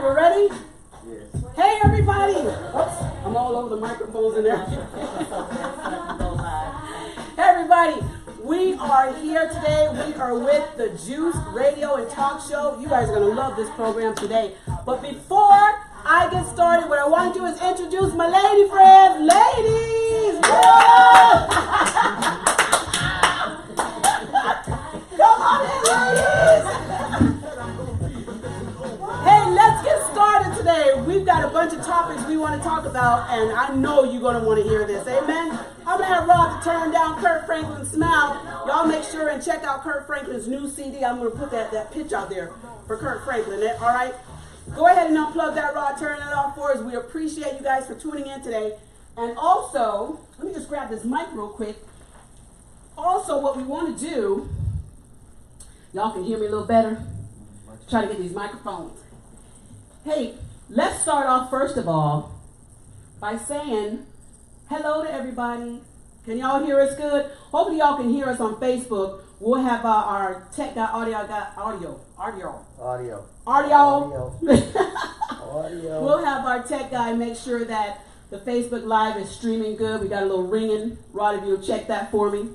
we're ready? Yes. Hey, everybody! Oops, I'm all over the microphones in there. Hey, everybody! We are here today. We are with the Juice Radio and Talk Show. You guys are going to love this program today. But before I get started, what I want to do is introduce my lady friends. Ladies! Come on in, ladies! Hey, let's get started today. We've got a bunch of topics we want to talk about, and I know you're going to want to hear this. Amen? I'm going to have Rob to turn down Kirk Franklin's Smile. Y'all make sure and check out Kirk Franklin's new CD. I'm going to put that pitch out there for Kirk Franklin. All right? Go ahead and unplug that, Rob. Turn it off for us. We appreciate you guys for tuning in today. And also, let me just grab this mic real quick. Also, what we want to do, y'all can hear me a little better. Try to get these microphones. Hey, let's start off first of all by saying hello to everybody. Can y'all hear us good? Hopefully y'all can hear us on Facebook. We'll have our tech guy, audio. We'll have our tech guy make sure that the Facebook Live is streaming good. We got a little ringing. Rod, if you'll check that for me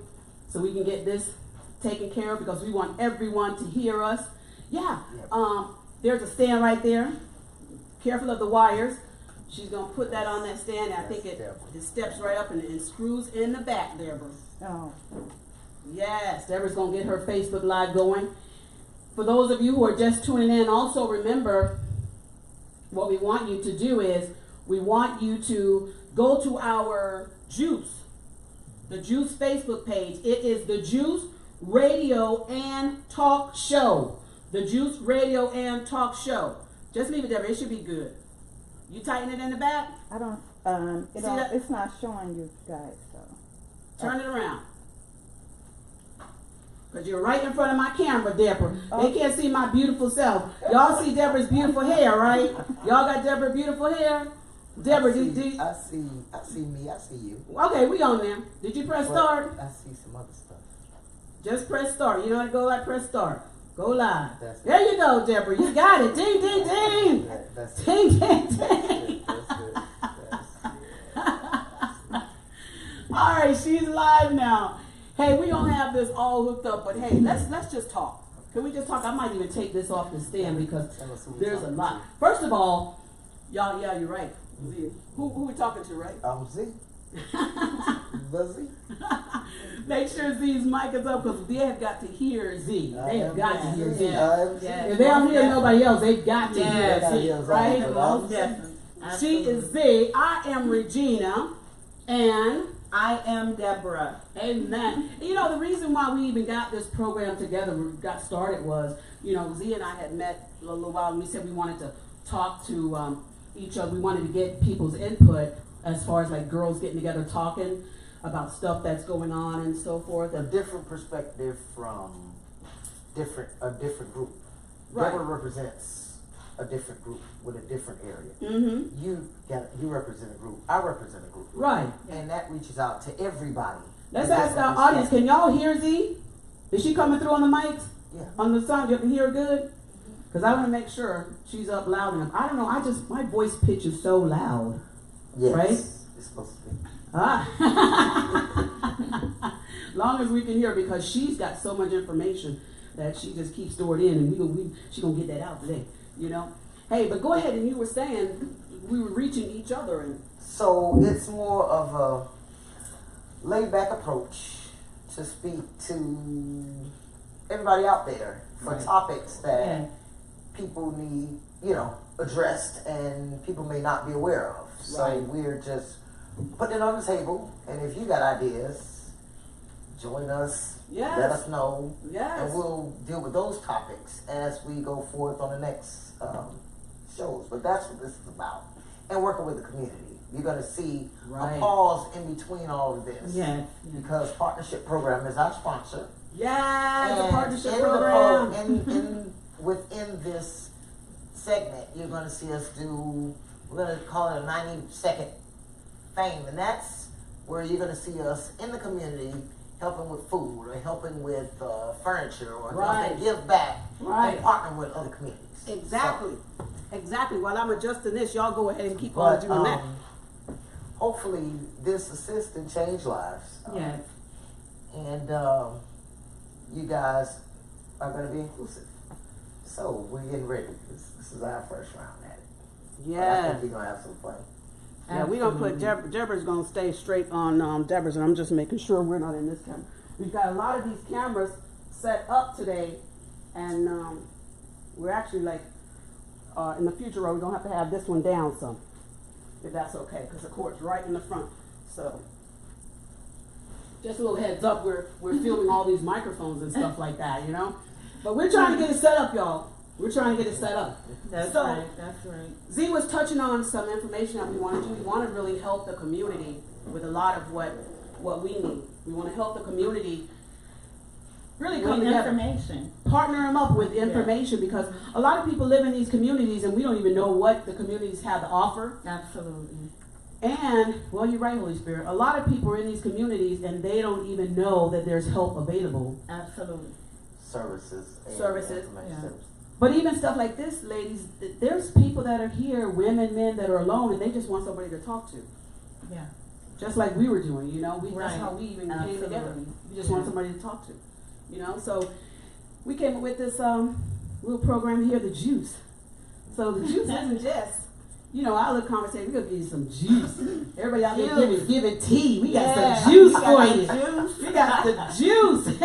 so we can get this taken care of because we want everyone to hear us. Yeah, there's a stand right there. Careful of the wires. She's going to put that on that stand. And I think it steps right up and screws in the back, Deborah. Oh. Yes, Deborah's going to get her Facebook Live going. For those of you who are just tuning in, also remember what we want you to do is we want you to go to our the Juice Facebook page. It is the Juice Radio and Talk Show. The Juice Radio and Talk Show. Just leave it there. It should be good. You tighten it in the back? I don't, it's not showing you guys, so. Turn it around. Because you're right in front of my camera, Deborah. They can't see my beautiful self. Y'all see Deborah's beautiful hair, right? Y'all got Deborah's beautiful hair? Deborah, I see me, I see you. Okay, we on there. Did you press start? I see some other stuff. Just press start. You know how to go like press start. Go live. There you go, Deborah. You got it. Ding, ding, ding. Ding, ding, ding. All right, she's live now. Hey, we don't have this all hooked up, but hey, let's just talk. Can we just talk? I might even take this off the stand because there's a lot. First of all, y'all, yeah, you're right. Z. Who we talking to, right? I'm Z. The Z. Make sure Z's mic is up because they have got to hear Z. They have got to hear Z. If they don't hear nobody else, they've got to hear Z, right? She is Z. I am Regina. And I am Deborah. Amen. You know, the reason why we even got this program together, got started was, you know, Z and I had met a little while and we said we wanted to talk to each other. We wanted to get people's input as far as like girls getting together talking about stuff that's going on and so forth. A different perspective from a different group. Right. Deborah represents a different group with a different area. Mm-hmm. You represent a group. I represent a group. Right. And that reaches out to everybody. Let's ask our audience, can y'all hear Z? Is she coming through on the mics? Yeah. On the sound, you can hear her good? Because I want to make sure she's up loud enough. I don't know, my voice pitch is so loud. Yes. Right? It's supposed to be. Long as we can hear, because she's got so much information that she just keeps stored in, and she gonna get that out today, you know. Hey, but go ahead, and you were saying we were reaching each other, and so it's more of a laid-back approach to speak to everybody out there for topics that people need, addressed, and people may not be aware of. So we're just putting it on the table, and if you got ideas, join us, let us know, and we'll deal with those topics as we go forth on the next shows. But that's what this is about, and working with the community. You're going to see a pause in between all of this, because Partnership Program is our sponsor. Yeah, it's a partnership program. Within this segment, you're going to see us do, we're going to call it a 90-second thing, and that's where you're going to see us in the community helping with food or helping with furniture or helping give back and partner with other communities. Exactly. Exactly. While I'm adjusting this, y'all go ahead and keep on But doing that. hopefully this assists and change lives. Yes. And you guys are going to be inclusive. So we're getting ready. This is our first round at it. But I Yeah. think we're going to have some fun. Yeah, we're going to put Deborah's going to stay straight on Deborah's, and I'm just making sure we're not in this camera. We've got a lot of these cameras set up today, and we're actually like, in the future, we're going to have this one down some, if that's okay, because the cord's right in the front. So, just a little heads up, we're filming all these microphones and stuff like that, you know? But we're trying to get it set up, y'all. We're trying to get it set up. That's So- right. That's right. Z was touching on some information that we want to do. We want to really help the community with a lot of what we need. We want to help the community really come With together, information. partner them up with information, because a lot of people live in these communities and we don't even know what the communities have to offer. Absolutely. And, well, you're right, Holy Spirit. A lot of people are in these communities and they don't even know that there's help available. Absolutely. Services. And Services, information yeah. services. But even stuff like this, ladies, there's people that are here, women, men, that are alone, and they just want somebody to talk to. Yeah. Just like we were doing, you know, that's Right. how we even came Absolutely. together. We just want somebody to talk to, you know. So we came up with this little program here, the Juice. So the Juice isn't just, you know, our little conversation. We're gonna give you some juice. Everybody out there giving tea. We got some juice for you. We got the juice.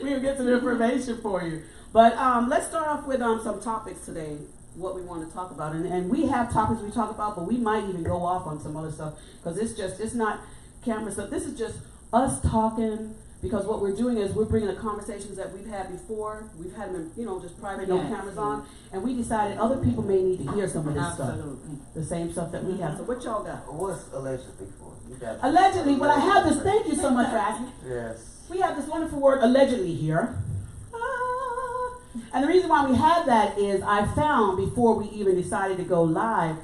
We're gonna get some information for you. But let's start off with some topics today, what we want to talk about. And we have topics we talk about, but we might even go off on some other stuff, because it's not camera stuff. This is just us talking, because what we're doing is we're bringing the conversations that we've had before. We've had them in, you know, just private, no Yes, cameras on. And we decided other people may need to hear some of this stuff. Absolutely. The same stuff that we have. So what y'all got? What's allegedly for? You got Allegedly, what I have this, thank you so much for asking. Yes. We have this wonderful word allegedly here. And the reason why we have that is I found before we even decided to go live,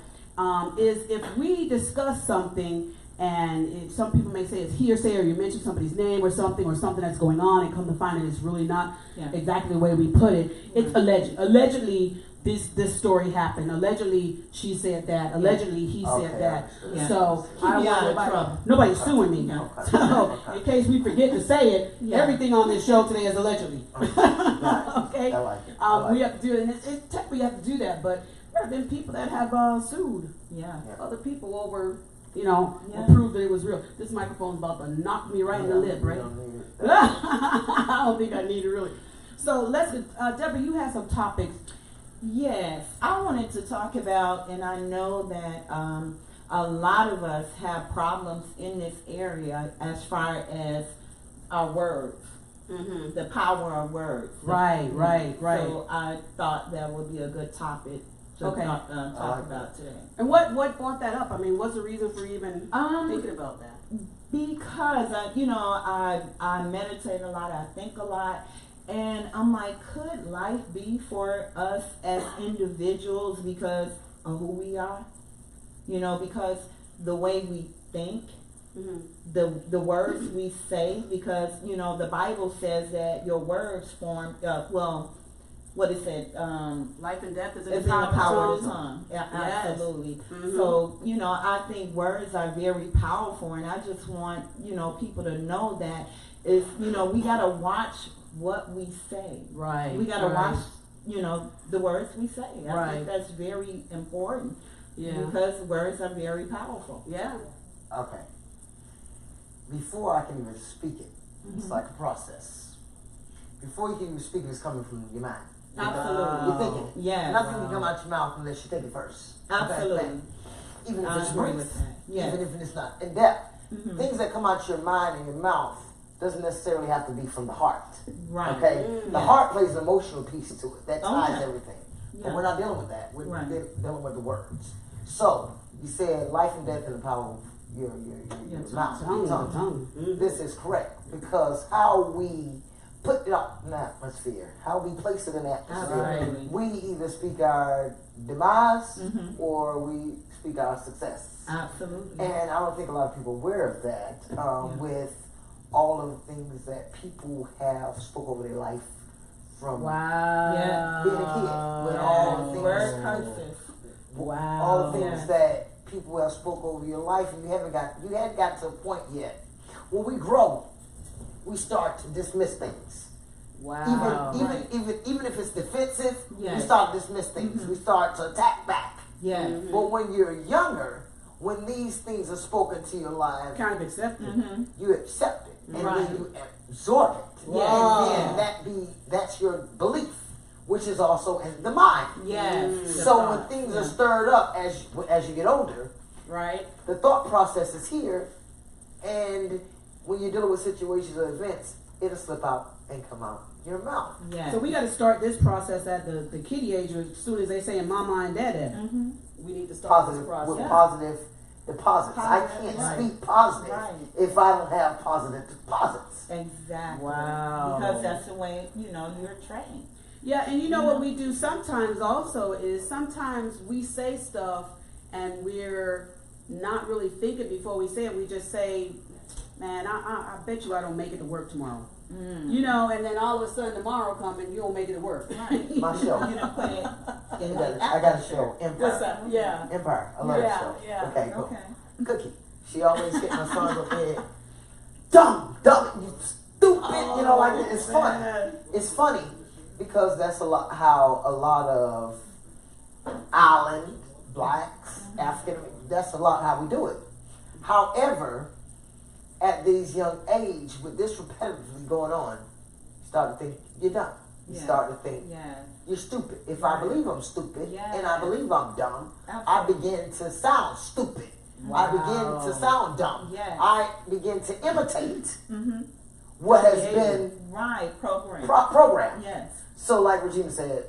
is if we discuss something and some people may say it's hearsay, or you mention somebody's name or something that's going on, and come to find it it's really not exactly the way we put it. It's alleged. Allegedly, this story happened. Allegedly, she said that. Allegedly, he said that. Yeah. So I don't you out want of trouble. nobody's suing me now. Okay. So in case we forget to say it, everything on this show today is allegedly. Okay. I like it. We have to do it, and it's tech we have to do that. But there have been people that have sued Yeah. other people over, you know, Yeah. to prove that it was real. This microphone's about to knock me right in the lip, right? I don't think I need it really. So let's, Deborah, you have some topics. Yes, I wanted to talk about, and I know that a lot of us have problems in this area as far as our words, Mm-hmm. the power of words. Right. So I thought that would be a good topic to Okay. talk like about today. And what brought that up? I mean, what's the reason for even thinking about that? Because I meditate a lot, I think a lot, and I'm like, could life be for us as individuals because of who we are? You know, because the way we think, Mm-hmm. the words we say, because you know the Bible says that your words form. What it said. Life and death is in It's the in the power of tongue. the tongue. Yeah, Yes. absolutely. Mhm. So, you know, I think words are very powerful, and I just want, you know, people to know that is, you know, we got to watch what we say. Right. We got to right. watch, you know, the words we say. I Right. think that's very important Yeah. because words are very powerful. Yeah. Okay. Before I can even speak it, it's like a process. Before you can even speak it, it's coming from your mind. Absolutely. You're thinking. Yes. Nothing can come out your mouth unless you think it first. Absolutely. Okay? Even if I it's agree brief, with that. Yes. even if it's not in depth. Mhm. Things that come out your mind and your mouth doesn't necessarily have to be from the heart. Right. Okay? The Yeah. heart plays an emotional piece to it. That ties Okay. everything. Yeah. But we're not dealing with that. We're Right. dealing with the words. So, you said life and death in the power of your mouth, your tongue. Mhm. This is correct because how we put it out in the atmosphere, how we place it in the atmosphere, Absolutely. we either speak our demise Mhm. or we speak our success. Absolutely. And I don't think a lot of people are aware of that with all of the things that people have spoke over their life from Wow. Yeah. being a kid, with all the that people have spoke over your life, and you hadn't got to a point yet. When we grow, we start to dismiss things. Wow. Even if it's defensive, we Yes. start to dismiss things. We start to attack back. Yes. But when you're younger, when these things are spoken to your life, Kind of accepted. you accept it, and Right. then you absorb it. Wow. And then that's your belief, which is also in the mind. Yes. The So when thoughts, things yeah. are stirred up as you get older, Right? the thought process is here, and when you're dealing with situations or events, it'll slip out and come out your mouth. Yes. So we got to start this process at the kiddie age, as soon as they saying mama and dada. We need to start Positive this process. with positive deposits. I can't right. speak positive Right. if I don't have positive deposits. Exactly. Wow. Because that's the way, you're trained. Yeah, and you know what we do sometimes also is sometimes we say stuff and we're not really thinking before we say it. We just say, man, I bet you I don't make it to work tomorrow. You know, and then all of a sudden tomorrow comes and you don't make it to work. Right. My show. You don't put it in the I got a show. Empire. What's that? Yeah. Empire. I love that show. Yeah. Okay, cool. Okay. Cookie. She always hit my sons up there. Dumb, you stupid. Like it's fun. Man. It's funny because that's how a lot of island blacks, African. That's a lot how we do it. However, at these young age, with this repetitively going on, you start to think you're dumb. You Yeah. start to think Yes. you're stupid. If I Right. believe I'm stupid Yes. and I believe I'm dumb, I Absolutely. begin to sound stupid. I begin to sound dumb. Yes. I begin to imitate what has Behavior. been Right. Program. programmed. Yes. So, like Regina said,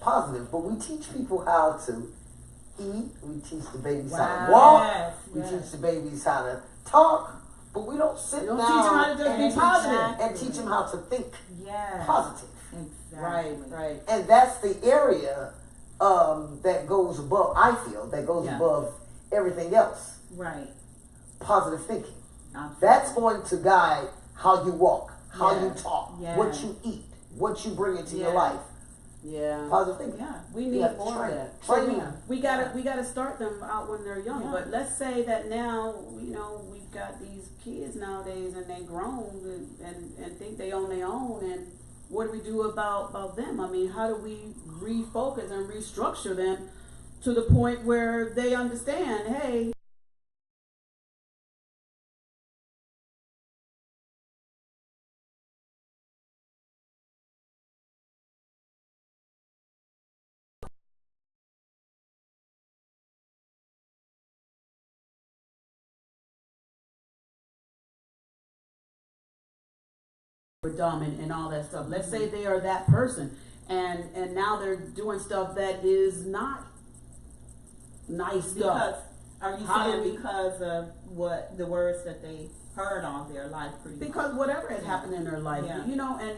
positive. But we teach people how to eat. We teach the babies how to walk. Yes. We Yes. teach the babies how to talk. But we don't sit You don't down teach them how to just and be teach- positive. and teach them how to think Yes. positive. Exactly. Right. And that's the area that goes above, I feel, that goes Yeah. above everything else. Right. Positive thinking. Absolutely. That's going to guide how you walk, how you Yes. talk, Yes. what you eat, what you bring into your Yes. life. Yeah. Positive thinking. Yeah. We You need have to more of train. that. Train So them. we gotta start them out when they're young. Yeah. But let's say that now, we've got these kids nowadays and they grown and think they own their own, and what do we do about them? I mean, how do we refocus and restructure them to the point where they understand, hey, we're dumb and all that stuff. Let's say they are that person, and now they're doing stuff that is not nice Because stuff. are you How do saying we- because of what the words that they heard all their life pretty much? Because whatever has happened in their life, Yeah. and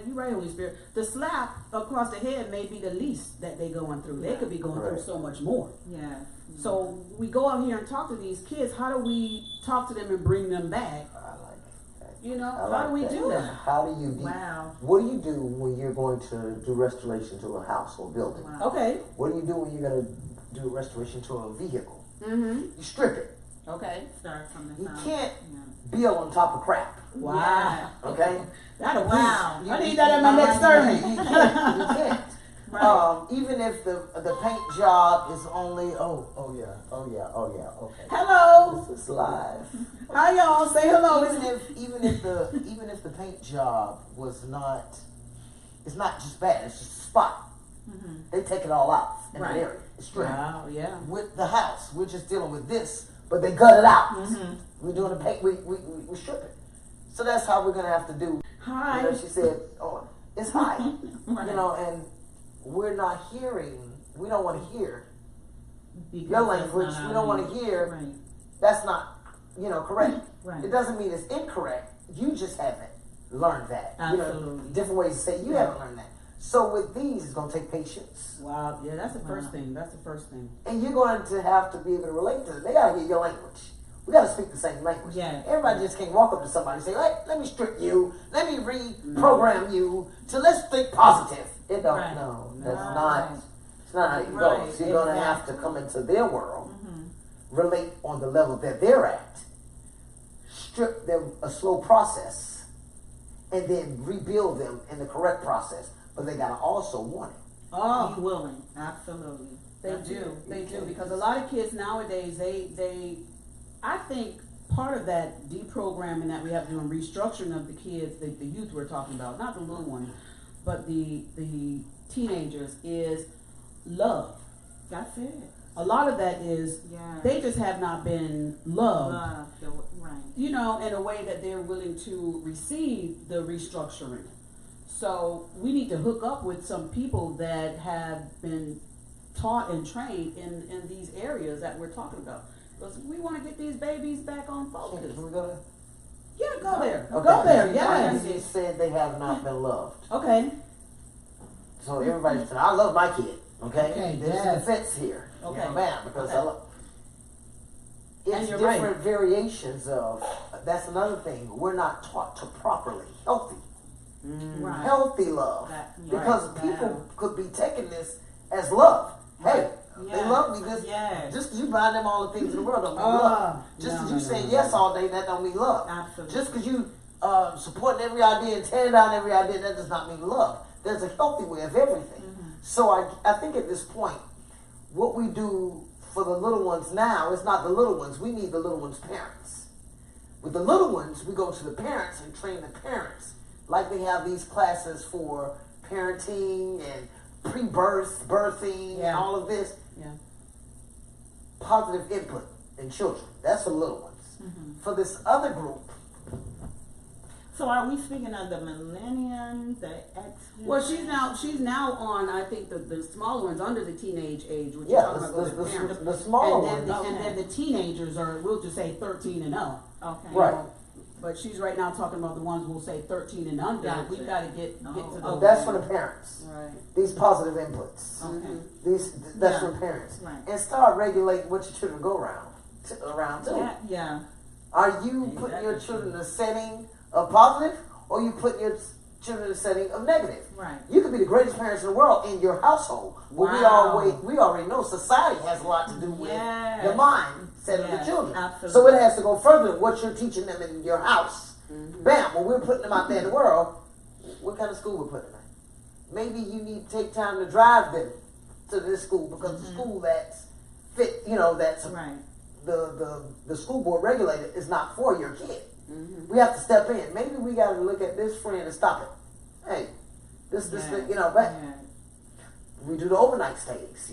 you're right, Holy Spirit, the slap across the head may be the least that they're going through. They Yeah. could be going through Right. so much more. Yeah. So we go out here and talk to these kids. How do we talk to them and bring them back? I like that. How I do like we that. do that? How do you Wow. What do you do when you're going to do restoration to a house or building? Wow. Okay. What do you do when you're going to do restoration to a vehicle? Mm-hmm. You strip it. Okay. Start from the You top. can't Yeah. build on top of crap. Wow. Yeah. Okay? That'll Wow. I need that at my next sermon. You can't. You can't. Right. Even if the paint job is only okay. Hello. This is live. Hi y'all. Say hello. Even if the paint job was not, it's not just bad. It's just a spot. They take it all out in Right. the area. It's stripped. Wow. Yeah. With the house, we're just dealing with this, but they gut it out. Mm-hmm. We're doing the paint. We strip it. So that's how we're gonna have to do. Hi. She said, it's high. Right. And we're not hearing. We don't want to hear Because your that's language. not We our don't want to language. hear. Right. That's not, correct. Right. It doesn't mean it's incorrect. You just haven't learned that. Absolutely. Different ways to say you haven't learned that. So with these, it's going to take patience. Wow. Yeah. That's the first Wow. thing. That's the first thing. And you're going to have to be able to relate to it. They got to hear your language. We got to speak the same language. Yeah. Everybody just can't walk up to somebody and say, let me strip you. Let me reprogram you to let's think positive. It don't, Right. no, No. that's not. It's not how you Right, go. So you're going to have to exactly. come into their world, Mm-hmm. relate on the level that they're at, strip them a slow process, and then rebuild them in the correct process. But they got to also want it. Oh, Be willing, absolutely. they That's do. it. They do. Because a lot of kids nowadays, I think part of that deprogramming that we have to do and restructuring of the kids, the youth we're talking about, not the little ones, but the teenagers, is love. That's it. A lot of that is Yeah. they just have not been loved, Right. you know, in a way that they're willing to receive the restructuring. So we need to hook up with some people that have been taught and trained in these areas that we're talking about. Because we want to get these babies back on focus. Can we go there? Yeah, go there. Okay. Go there, yes. You said they have not been loved. Okay. So everybody said, I love my kid. Okay? Okay, There's yes. a defense here. Okay. You know, man, because Okay. I love. And It's you're different right. variations of. That's another thing. We're not taught to properly healthy, Right. healthy love, That- because right. people could be taking this as love. Hey, they Yes. love me just Yes. just because you buy them all the things in the world don't mean love. Just because you saying yes all day, that don't mean love. Absolutely. Just because you supporting every idea and tearing down every idea, that does not mean love. There's a healthy way of everything. So I think at this point, what we do for the little ones now is not the little ones. We need the little ones' parents. With the little ones, we go to the parents and train the parents. Like they have these classes for parenting and pre-birth, birthing, and Yeah. all of this. Yeah. Positive input in children. That's for the little ones. For this other group, So are we speaking of the millennium, the X? Well, she's now on, I think, the smaller ones under the teenage age, which yeah, you're talking about those parents. the smaller And then, ones. and then the teenagers are, we'll just say 13 and up. Okay. Right. You know, but she's right now talking about the ones we'll say 13 and under. Gotcha. We got to get to Oh, those. That's for the parents. Right. These positive inputs. Okay. That's Yeah. for parents. Right. And start regulating what your children go around too. Yeah. Yeah. Are you putting your children in a setting of positive, or you putting your children in a setting of negative? Right. You could be the greatest parents in the world in your household, but Wow. we already know society has a lot to do with Yes. the mindset of the Yes, children. absolutely. So it has to go further than what you're teaching them in your house. Bam! When we're putting them out there in the world, what kind of school we're putting them in? Maybe you need to take time to drive them to this school because the school that's fit, that's Right. the school board regulated is not for your kid. We have to step in. Maybe we got to look at this friend and stop it. Hey, this Yeah. thing, but Yeah. we do the overnight stays.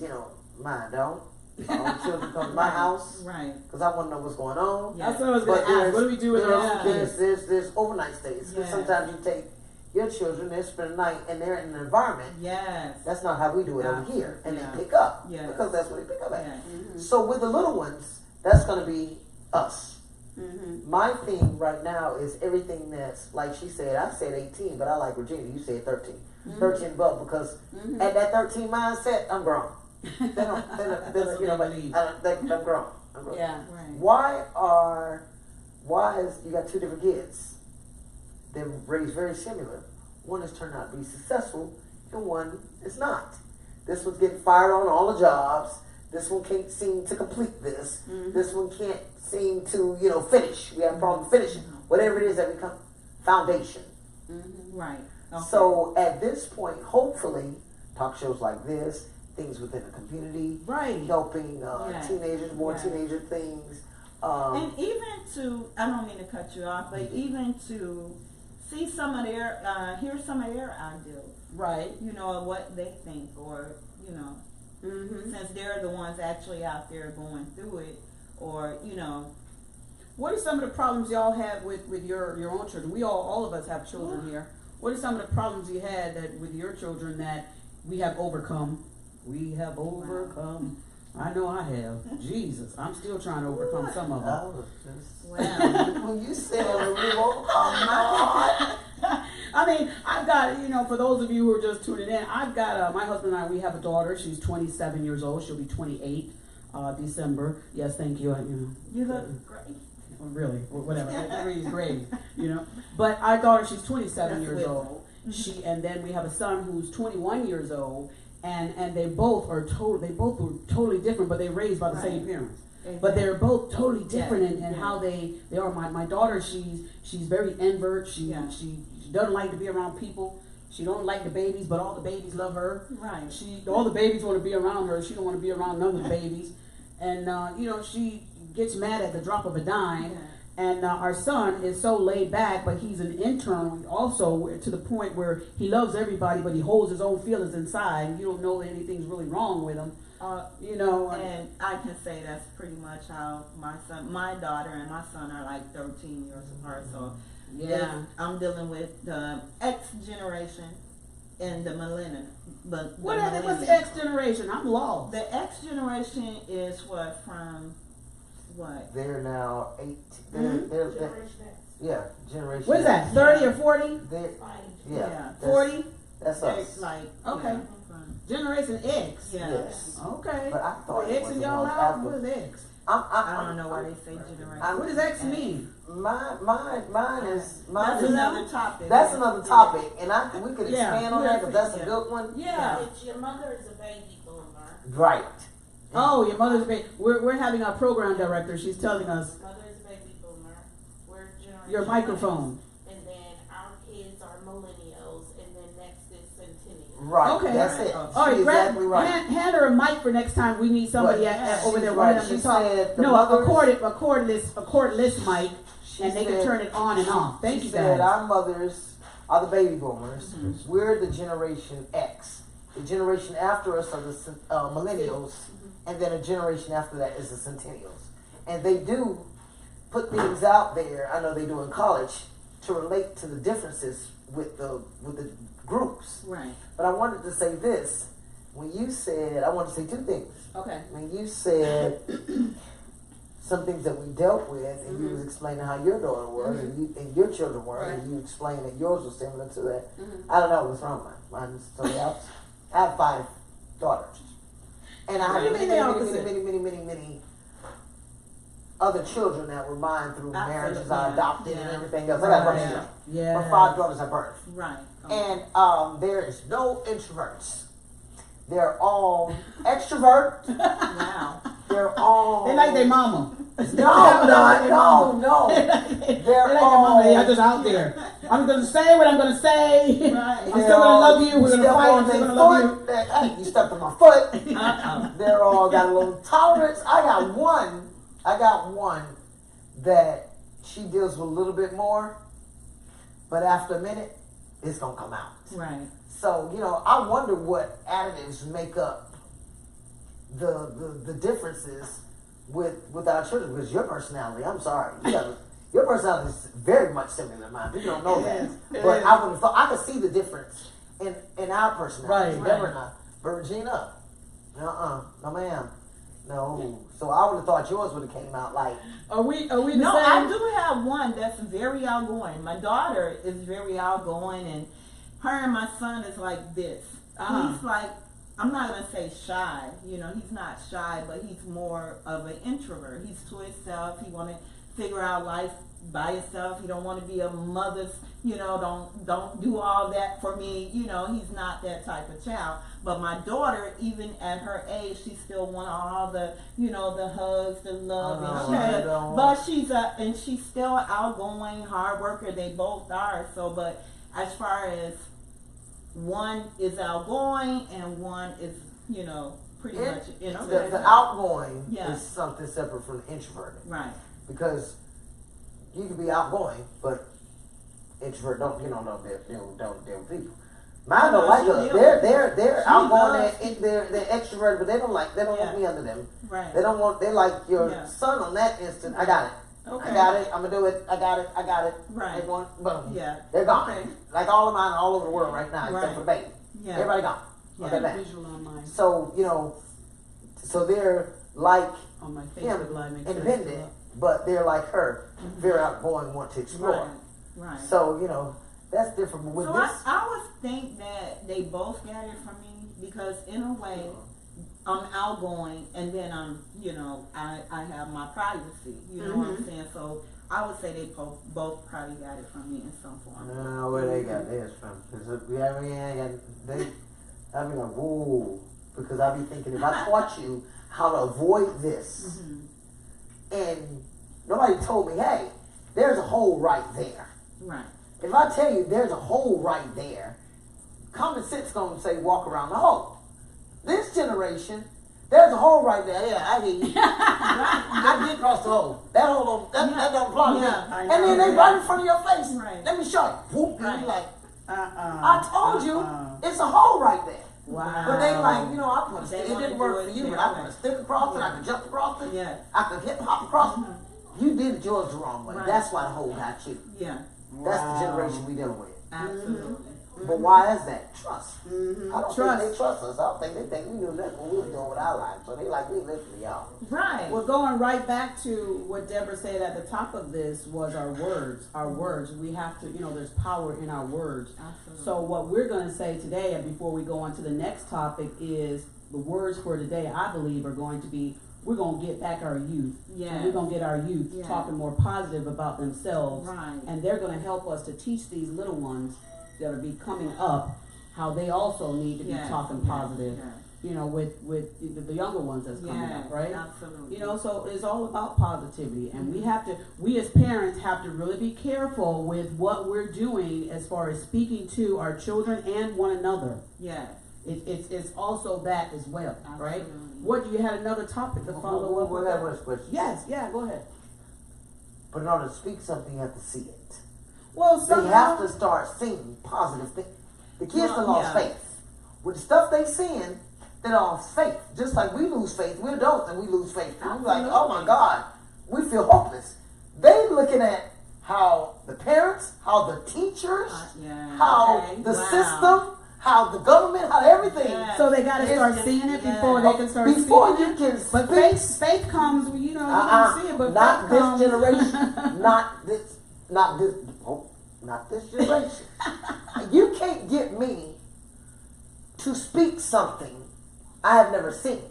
Mine don't. All children come to my house Right. because I want to know what's going on. Yeah. That's what I was going But to ask. What do we do with there's, our own kids? there's overnight stays. 'Cause Yeah. sometimes you take your children, they spend the night, and they're in an environment. Yes. That's not how we do it over Yeah. here. And Yeah. they pick up. Yes. Because that's what they pick up at. Yes. So with the little ones, that's going to be us. Mm-hmm. My thing right now is everything that's, like she said, I said 18, but I like Virginia. You said 13. 13 above, because at that 13 mindset, I'm grown. They don't, That's what you know, they but believe. I'm grown. I'm grown. Yeah. Right. Why is you got two different kids? They're raised very similar. One has turned out to be successful, and one is not. This one's getting fired on all the jobs. This one can't seem to complete this. This one can't seem to, finish. We have a problem finishing. Whatever it is that becomes foundation. Right. Okay. So at this point, hopefully, talk shows like this, things within the community, Right. helping Yeah. teenagers, more Yeah. teenager things. And even to, I don't mean to cut you off, but even to see some of their, hear some of their ideals, Right. of what they think, or, Mm-hmm. since they're the ones actually out there going through it, or, What are some of the problems y'all have with your own children? We all of us have children here. What are some of the problems you had that with your children that we have overcome? We have overcome. I know I have. Jesus, I'm still trying to overcome some of them. I was just, well, when you said we won't come I mean, I've got, for those of you who are just tuning in, I've got, my husband and I, we have a daughter. She's 27 years old. She'll be 28 December. Yes, thank you. you look great. Really, whatever. It's great, But our daughter, she's 27 That's years wisdom. old. And then we have a son who's 21 years old. and they both were totally different, but they raised by the same Right. parents. Exactly. But they're both totally different in Yeah. how they are. My daughter, she's very invert. She doesn't like to be around people. She don't like the babies, but all the babies love her. Right. All the babies want to be around her. She don't want to be around none of the babies. And she gets mad at the drop of a dime. Yeah. And our son is so laid back, but he's an intern also, to the point where he loves everybody, but he holds his own feelings inside. You don't know that anything's really wrong with him. And I can say that's pretty much how my daughter and my son are like 13 years apart. So Yeah. I'm dealing with the X generation and the millennium. But What's the X generation? I'm lost. The X generation is from what? They're now 8. Mhm. They're Generation X. yeah, generation. What is that? 30 or 40? They're, Fine. yeah, Yeah. that's- 40? That's They're us. like Okay. from- Generation X. yeah. Yes. Okay. But I thought Well, it X was and the y'all ones out? after. What is X? I don't know why they say generation. What does X mean? Mine is That's is another topic. That's another topic, and we could Yeah. expand on that because that's a Yeah. good one. Yeah. It's your mother is a baby boomer. Right. Oh, your mother's baby. We're having our program director. She's telling us Mother is a baby boomer. We're generation your microphone. X. And then our kids are millennials, and then next is centennials. Right. Okay. That's it. All All right, She's exactly right. hand her a mic for next time we need somebody But over there. she's One of right. them She to talk. said the No, mothers- a cordless mic, She and they can said- turn it on and off. Thank she you said guys. our mothers are the baby boomers. Mm-hmm. We're the generation X. The generation after us are the millennials, and then a generation after that is the centennials. And they do put things out there. I know they do in college to relate to the differences with the groups. Right. But I wanted to say this. When you said, I wanted to say two things. Okay. When you said some things that we dealt with, and you was explaining how your daughter was, and your children were, Right. and you explained that yours was similar to that. Mhm. I don't know what's wrong with mine. Mine's totally opposite. I have 5 daughters, and I What do you have mean many, they many, opposite? many other children that were mine through marriages I yeah. adopted and Yeah. everything else. I got a bunch of Right. them. Yeah. But 5 daughters I birthed. Right. And there is no introverts. They're all extrovert. Wow. They're all They like their mama. no. They're They're all They're just out there. I'm gonna say what I'm gonna say. Right. I'm still gonna love you. We're gonna step fight. on I'm still their gonna love you. foot. Hey, you stepped on my foot. Uh-oh. They're all got a little tolerance. I got one that she deals with a little bit more, but after a minute, it's gonna come out. Right. So, I wonder what additives make up the differences with our children, because your personality, I'm sorry, your personality is very much similar to mine. People don't know that. But I would have thought, I could see the difference in our personality. Right. Never not. But Regina, no ma'am. No. So I would have thought yours would have came out like, Are we the No, same? I do have one that's very outgoing. My daughter is very outgoing, and her and my son is like this. Uh-huh. He's like, I'm not gonna say shy. He's not shy, but he's more of an introvert. He's to himself. He want to figure out life by himself. He don't want to be a mother's. Don't do all that for me. He's not that type of child. But my daughter, even at her age, she still want all the, the hugs, the love, but she's still outgoing, hard worker. They both are. So, but as far as one is outgoing and one is, pretty much introverted. the outgoing Yeah. is something separate from the introverted. Right. Because you can be outgoing, but introvert don't deal with people. Mine don't like us. They're outgoing. They're extroverted, but they don't want me under them. Right. They like your Yeah. son on that instant. I got it. Okay. I got it. I'm gonna do it. I got it. Right. They want, boom. Yeah. They're gone. Okay. Like all of mine are all over the world right now, except Right. for the baby. Yeah. Everybody gone. Yeah. Okay, back. Visual on mine. So so they're like On my him, Facebook Live. makes independent, sense. but they're like her, very outgoing, want to explore. Right. So that's different. But with So this, I would think that they both got it from me because in a way I'm outgoing and then I have my privacy. You know what I'm saying? So I would say they both probably got it from me in some form. no, where they got theirs from? Because I'd be like, whoa, because I'd be thinking if I taught you how to avoid this, and nobody told me, hey, there's a hole right there. Right. If I tell you there's a hole right there, common sense gonna say walk around the hole. This generation, there's a hole right there. Yeah, I hear you. I did cross the hole. That hole don't, that don't apply to me. And then they right in front of your face. Right. Let me show you. Whoop, and you like, Uh-uh. I told you, it's a hole right there. Wow. But they like, you know, I put a They stick. It wanna didn't do work it for you, their but I way. put a stick across it. I could jump across it. Yeah. I could hip hop across it. You did yours the wrong way. Right. That's why the hole got you. Yeah. That's the generation we dealing with. Absolutely. But why is that? Trust. Mhm. I don't Trust. think they trust us. I don't think they think we knew nothing what we were doing with our lives. So they like, we listen to y'all. Right. We're going right back to what Deborah said at the top of this was our words. Our words. We have to, there's power in our words. Absolutely. So what we're going to say today, and before we go on to the next topic, is the words for today, I believe, are going to be, we're going to get back our youth. Yes. And we're going to get our youth Yes. talking more positive about themselves. Right. And they're going to help us to teach these little ones that are be coming up how they also need to be Yes. talking Yes. positive, Yes. with the younger ones that's coming Yes. up, right? Absolutely. So it's all about positivity, and we as parents have to really be careful with what we're doing as far as speaking to our children and one another. Yes. It's also that as well, right? Absolutely. What, you had another topic to follow up with? Whatever was question. Yes, yeah, go ahead. But in order to speak something, you have to see it. Well, They somehow, have to start seeing positive things. The kids Well, done lost yeah. faith. With the stuff they seeing, they lost faith. Just like we lose faith. We're adults and we lose faith. And we're like, oh my God, we feel hopeless. They looking at how the parents, how the teachers, Yeah. how Okay. the Wow. system, how the government, how everything. Yeah. so they got to It's start just- seeing it yeah. before they can start Before speaking you it. can But speak, faith comes, you don't see it, but not faith this comes. generation, not this generation. You can't get me to speak something I have never seen.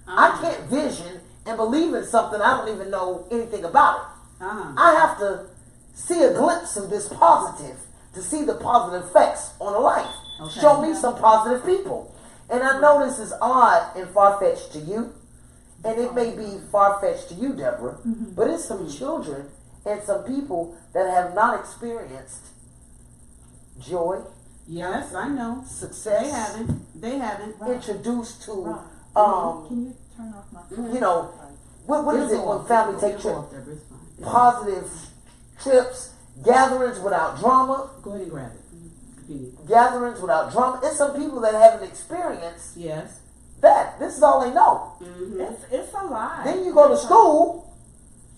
I can't vision and believe in something I don't even know anything about it. Uh-huh. I have to see a glimpse of this positive to see the positive effects on a life. Okay. Show me some positive people. And I know this is odd and far-fetched to you, and it may be far-fetched to you, Deborah, but it's some children and some people that have not experienced joy, Yes, I know. success, They haven't. They haven't. introduced to, Can you turn off my phone? you know, what is it when family take trips? It's fine. Positive trips, gatherings without drama, Go ahead and grab it. If you need. gatherings without drama. It's some people that haven't experienced Yes. that. This is all they know. Mm-hmm. It's a lie. Then you go to school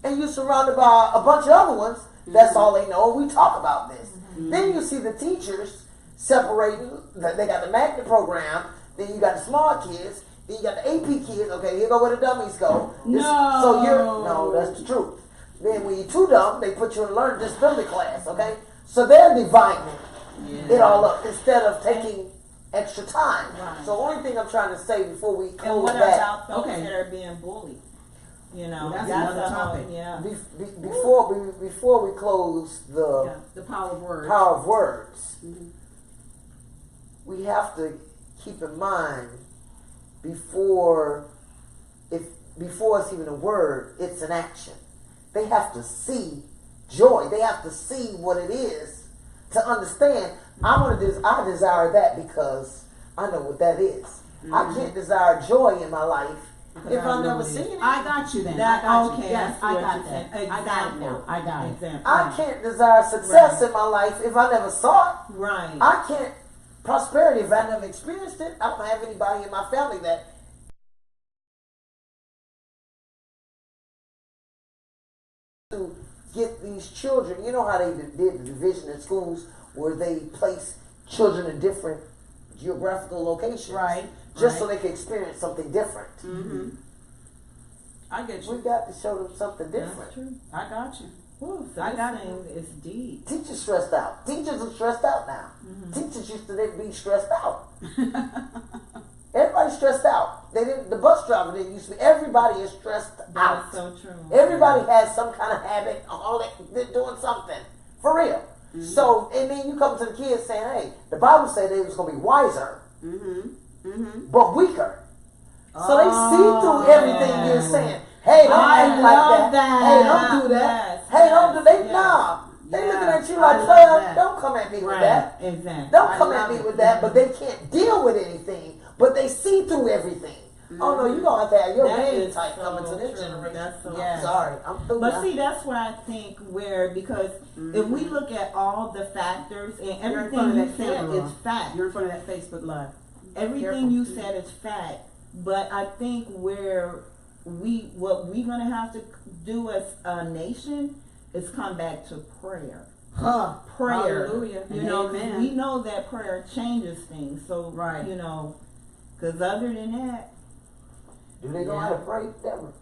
and you're surrounded by a bunch of other ones. That's all they know. We talk about this. Then you see the teachers separating. They got the magnet program. Then you got the smart kids. Then you got the AP kids. Okay, here go where the dummies go. No. So no, that's the truth. Then when you're too dumb, they put you in a learning disability class. Okay, so they're dividing it all up instead of taking extra time. Right. So only thing I'm trying to say before we And close what that. about those Okay. that are being bullied? You know, Well, that's another a whole- topic. Yeah. Before we close the Yeah. The power of words. power of words, Mhm. we have to keep in mind before it's even a word, it's an action. They have to see joy. They have to see what it is to understand. I desire that because I know what that is. I can't desire joy in my life if I've never seen it. I got you then. That- I got you. okay, Yes, I I see what got you're that. saying. I got it now. Example. I got it. Example. I can't desire success Right. in my life if I never saw it. Right. I can't prosperity if I never experienced it. I don't have anybody in my family that to get these children. You know how they did the division in schools where they place children in different geographical locations, Right. Just so they can experience something different. Mm-hmm. I get We you. got to show them something That's different. true. I got you. Ooh, so I this got thing is deep. Teachers stressed out. Teachers are stressed out now. Teachers used to be stressed out. Everybody's stressed out. They didn't. The bus driver didn't used to be. Everybody is stressed That out. is so true. Everybody has some kind of habit. All they're doing something for real. So and then you come to the kids saying, "Hey, the Bible said they was gonna be wiser." Mm-hmm. but weaker. So they see through everything you're saying. Hey, don't act like that. Hey, don't do that. Yes. Hey, don't do that. Yes. Nah. They Yeah, looking at you I like, love player, that. don't come at me with Right. that. Exactly. Don't I come love at me it. with that, but they can't deal with anything. But they see through everything. Oh no, you gonna have to have your That game is type so coming to this true. generation. That's so I'm true. sorry, I'm through But now. see, that's where I think because if we look at all the factors and You're in front everything of you that said camera. is fact. You're in front of that Facebook Live. Everything Careful. you said is fact. But I think what we're gonna have to do as a nation is come back to prayer. Prayer. Hallelujah. You know, Amen. we know that prayer changes things. So Right. you know, because other than that, Do they know Yeah. how to pray, Deborah?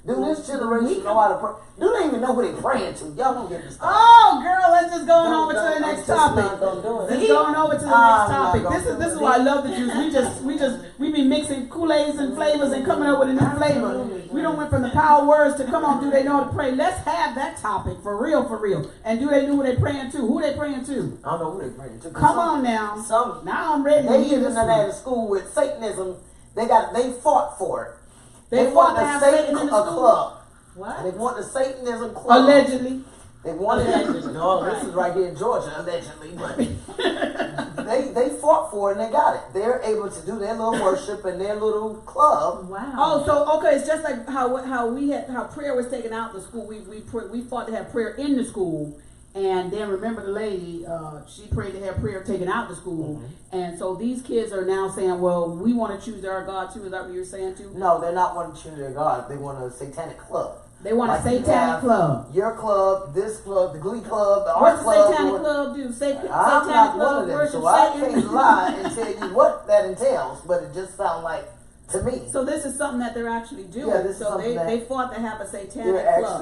Do this generation know how to pray? Do they even know who they praying to? Y'all don't get me started. Oh, girl, let's just go on Don't- over to the don't- next I'm just topic. not gonna do it. Let's go on over to the I'm next not topic. gonna This is do why I it. love the juice. We be mixing Kool-Aids and flavors and coming up with a new flavor. We don't went from the power words to come on, do they know how to pray? Let's have that topic for real, for real. And do they know who they praying to? Who they praying to? I don't know who they praying to. Come on now. Some Now I'm ready to they hear even this done that one. in school with Satanism. They fought for it. They fought to have Satan in the school. club. what? They want the Satanism club. Allegedly. They wanted it. No, this is right here in Georgia, allegedly. But they fought for it and they got it. They're able to do their little worship in their little club. Wow. Oh, so okay, it's just like how prayer was taken out of the school. We fought to have prayer in the school, and then remember the lady, she prayed to have prayer taken out of the school, and so these kids are now saying, well, we want to choose our God too. Is that what you're saying too? No, they're not wanting to choose their God. They want a satanic club. They want Like a you satanic have club. Your club, this club, the Glee club, the art What's the club. satanic club do? I'm Satanic not one club of them, worship so I Satan. can't lie and tell you what that entails, but it just sounds like, to me, So this is something that they're actually doing. Yeah, this is so something that they fought to have a satanic they're club.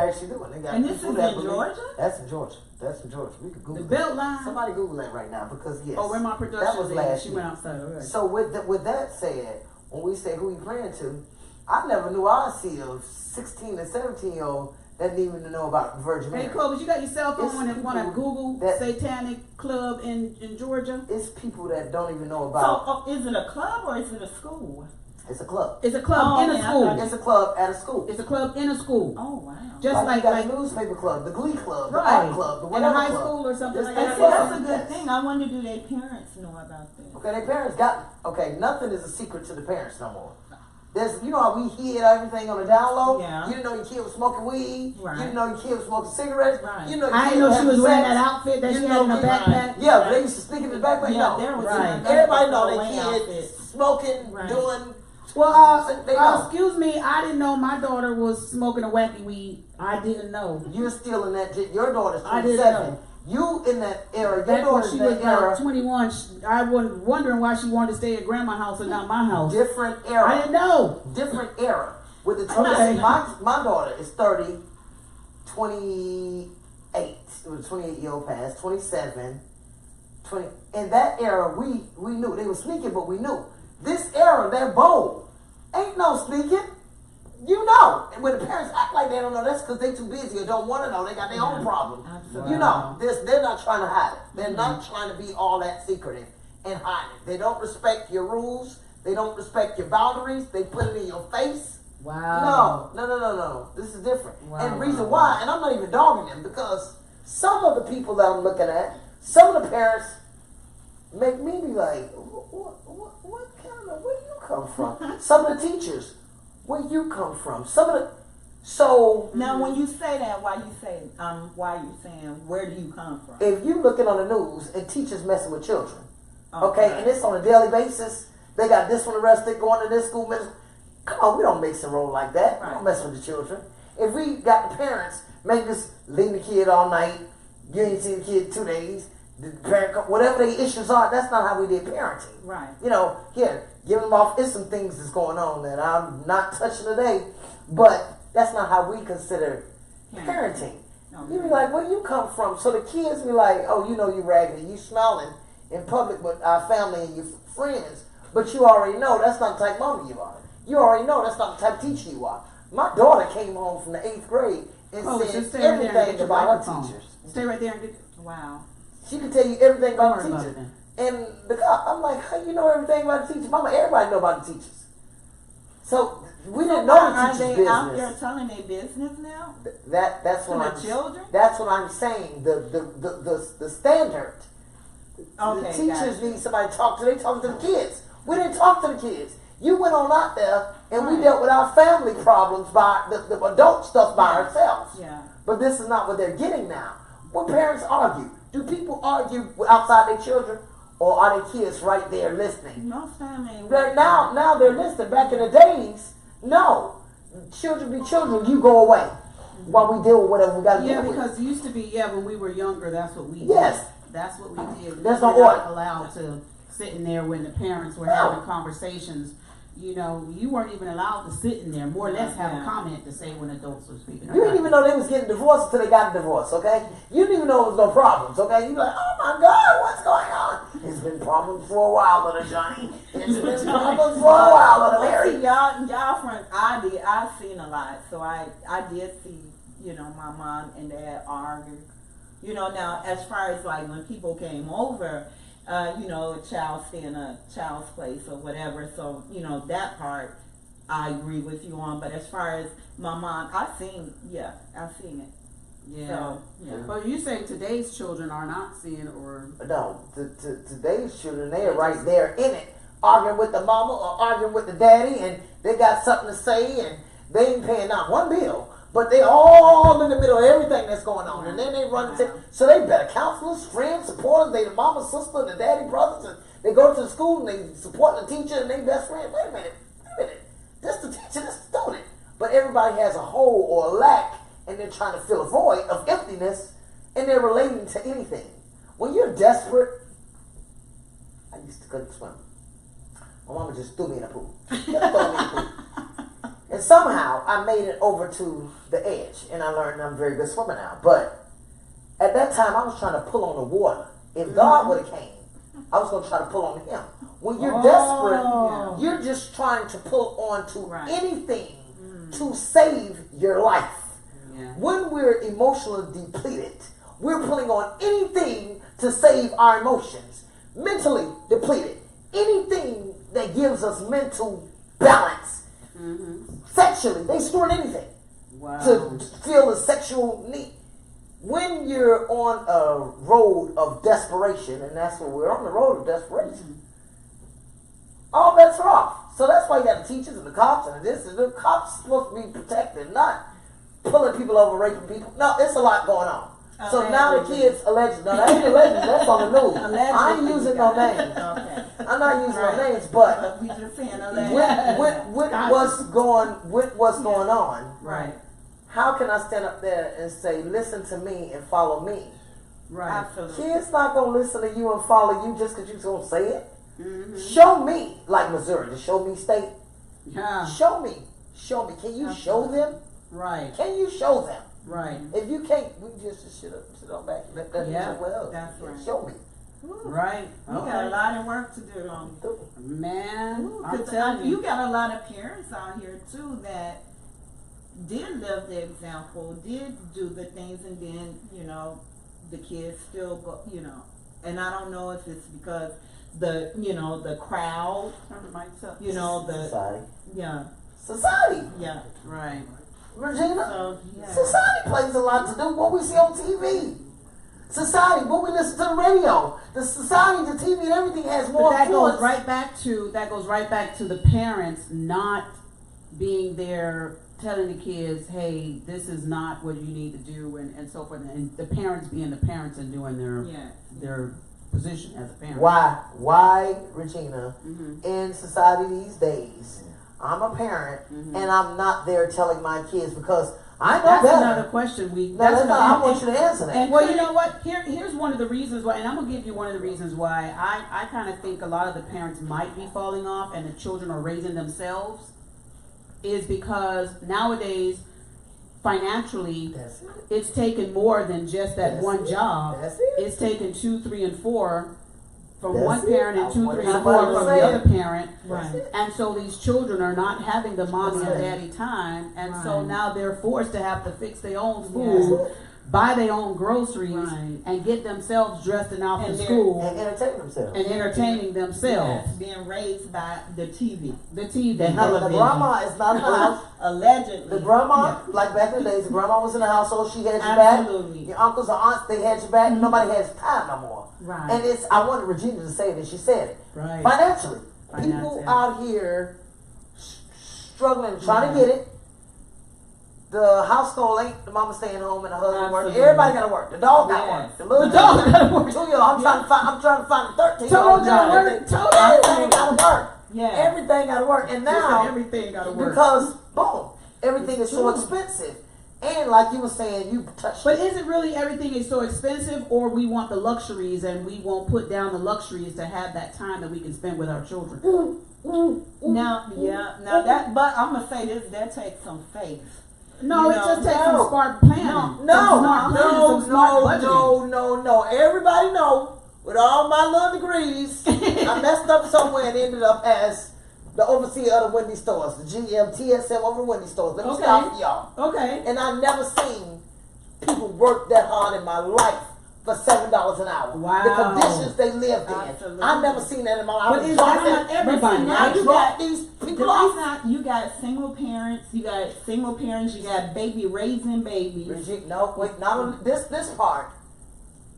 actually doing. They got And this people is that in believe- Georgia? That's in Georgia. That's in Georgia. We could The Google belt that. line. Somebody Google that right now because yes. Oh, where my That production was lady? last She year. went outside. All right. So with that said, when we say who we praying to, I never knew I'd see a 16 and 17-year-old that didn't even know about Virgin Mary. Hey, Clovis, you got your cell It's phone and want to people Google that- satanic club in Georgia? It's people that don't even know So about. is it a club or is it a school? It's a club. It's a club Oh, in a okay, I school. thought It's a club at a school. It's a club in a school. Oh wow. Just you like got the newspaper club, the Glee club, the art club, the in a whatever high club. school or something It's like And that see, that. that's a good thing. I wonder, do their parents know about this? Okay, their parents got. Okay, nothing is a secret to the parents no more. There's, you know how we hid everything on the down low? Yeah. You didn't know your kid was smoking weed. Right. You didn't know your kid was smoking cigarettes. Right. You know your I kid didn't know she having was wearing sex. that outfit that You she know had in her kid- backpack. Yeah, but they used to sneak in the backpack. Yeah, no. there was Right. Everybody know away their outfit. kids smoking, Right. doing. Well, They know. excuse me, I didn't know my daughter was smoking a wacky weed. I didn't know. You're still in that. Your daughter's I didn't 27. know. You in that era. Your Back when daughter's she in was that era. 21, I was wondering why she wanted to stay at grandma's house and not my house. Different era. I didn't know. Different era. With the 20, Okay. my daughter is 30, 28. It was a 28-year-old past, 27, 20. In that era, we knew. They were sneaking, but we knew. This era, they're bold. Ain't no sneaking. You know. And when the parents act like they don't know, that's because they too busy or don't want to know. They got their own problem. Absolutely. You know, they're not trying to hide it. They're not trying to be all that secretive and hide it. They don't respect your rules. They don't respect your boundaries. They put it in your face. Wow. No. This is different. Wow, And the reason wow, why, and I'm not even dogging them, because some of the people that I'm looking at, some of the parents make me be like, what kind of, where you come from? Some of the teachers, where you come from? Some of the, so Now, when you say that, why you saying where do you come from? if you looking on the news and teachers messing with children, okay, and it's on a daily basis, they got this one arrested, going to this school, come on, we don't mix and roll like that. We don't mess with the children. If we got the parents make this, leave the kid all night, you ain't seen the kid 2 days, the parent, whatever the issues are, that's not how we did parenting. Right. You know, here, give them off, it's some things that's going on that I'm not touching today, but that's not how we consider parenting. You be like, where you come from? So the kids be like, oh, you know you raggedy, you smelling in public with our family and your friends, but you already know that's not the type of mama you are. You already know that's not the type of teacher you are. My daughter came home from the 8th grade and Oh, just said stay right there and everything get your about her microphone. teachers. Stay right there and get. Wow. She can tell you everything Don't about worry the about teachers. it. And the cop, I'm like, how you know everything about the teacher? Mama, everybody know about the teachers. So we didn't know the Are teachers' they out there business. telling their business now? That's To what the I'm. children? That's what I'm saying. The standard. Okay, The teachers gotcha. need somebody to talk to. They talk to the kids. We didn't talk to the kids. You went on out there and we Right. dealt with our family problems by the adult stuff by Yeah. ourselves. Yeah. But this is not what they're getting now. When parents argue, do people argue outside their children, or are their kids right there listening? Most time ain't Now they're listening. Back in the days, no. Children be children. You go away while we deal with whatever we got to Yeah, deal with. because it used to be, when we were younger, that's what we did. Yes. That's what we did. That's we not were what- not allowed to sit in there when the parents were No. having conversations. You know, you weren't even allowed to sit in there, more or less have a Yeah. comment to say when adults were speaking. You didn't even know they was getting divorced until they got a divorce, okay? You didn't even know it was no problems, okay? You like, oh my God, what's going on? It's been problems for a while, little Johnny. It's been problems for a while, little Well, see, Mary. y'all from I've seen a lot, so I did see, my mom and dad argue. Now as far as like when people came over, a child stay in a child's place or whatever, so that part I agree with you on. But as far as my mom, I've seen it. Yeah. So yeah. But you say today's children are not seeing or. No, today's children, they are right there in it, arguing with the mama or arguing with the daddy, and they got something to say, and they ain't paying not one bill. But they all in the middle of everything that's going on. And then they run and say, so they better counselors, friends, supporters, they the mama, sister, and the daddy, brothers, and they go to the school and they support the teacher and they best friend. Wait a minute. This the teacher, this the student. But everybody has a hole or a lack, and they're trying to fill a void of emptiness, and they're relating to anything. When you're desperate, I used to couldn't swim. My mama just threw me in a pool. Just threw me in a pool. And somehow I made it over to the edge, and I learned I'm a very good swimmer now. But at that time, I was trying to pull on the water. If God would have came, I was going to try to pull on him. When you're desperate, you're just trying to pull on to anything to save your life. Yeah. When we're emotionally depleted, we're pulling on anything to save our emotions. Mentally depleted, anything that gives us mental balance. Sexually, they stored anything to feel the sexual need. When you're on a road of desperation, and that's what we're on, the road of desperation, all bets are off. So that's why you got the teachers and the cops and this and the cops supposed to be protected, not pulling people over, raping people. No, it's a lot going on. So now the kids alleged. No, that ain't alleged. That's on the news. I ain't using no names. Okay. I'm not using no names, but We just saying with what's going on, Right. how can I stand up there and say, listen to me and follow me? Right. Absolutely. Kids not going to listen to you and follow you just because you're going to say it. Show me, like Missouri, the Show Me State. Yeah. Show me. Can you show them? Right. Can you show them? Right. If you can't, we just sit on back and let that Yeah, well. that's right. Show me. Right. You got a lot of work to do. Man, I'm 'Cause telling you you. got a lot of parents out here too that did live the example, did do the things, and then the kids still go. And I don't know if it's because the crowd, Society. yeah, Society. yeah. Right. Regina, So yeah. society plays a lot to do with what we see on TV. Society, what we listen to the radio. The society, the TV, and everything has more But that goes influence. right back to the parents not being there telling the kids, hey, this is not what you need to do, and so forth, and the parents being the parents and doing their position as a parent. Why, Regina, in society these days, I'm a parent and I'm not there telling my kids because I know That's better. another question. I want you to answer that. And well, you know what? Here's one of the reasons why, and I'm gonna give you one of the reasons why I kind of think a lot of the parents might be falling off, and the children are raising themselves, is because nowadays, financially, That's it. it's taken more than just that That's one it. job. That's it. It's taken 2, 3, and 4 from That's one it. parent, and I 2, wanted 3, and somebody 4 to from say the it. other parent. That's it. And so these children are not having the mommy That's and it. daddy time, and so Right. now they're forced to have to fix their own That's food, it. buy their own groceries, Right. and get themselves dressed and out for And they're- school And entertain themselves. and entertaining themselves. Yes, being raised by the TV. The TV, And the television. grandma is not in the house. Allegedly. The grandma, like back in the days, the grandma was in the household. She had your back. Absolutely. Your uncles or aunts, they had your back. Nobody has time no more. Right. And it's, I wanted Regina to say it, and she said it. Right. Financially, Financially. people out here struggling, trying to get it. The household ain't the mama staying home and the husband working. Absolutely. Everybody gotta work. The dog got Yes. work. The little The dog gotta work. 2-year-old. I'm trying to find a 13. Toto gotta work. Toto. Everything gotta work. Yeah. Everything gotta work. And now everything gotta work. because boom, everything is so expensive. And like you were saying, you touched But is it really everything is so expensive, or we want the luxuries and we won't put down the luxuries to have that time that we can spend with our children? Now that, but I'm gonna say this, that takes some faith. No, You it just know, takes no. some smart planning. No, Some smart planning, some smart budgeting. no. Everybody know, with all my little degrees, I messed up somewhere and ended up as the overseer of the Wendy's stores, the GM, TSM over the Wendy's stores. Let me Okay. stop with y'all. Okay. And I've never seen people work that hard in my life for $7 an hour. Wow. The conditions they lived in. Absolutely. I've never seen that in my life. But it's not everybody. now I right? you dropped got- these The people reason off. you got single parents, you got baby raising babies. Brigitte, no, wait, not on this part.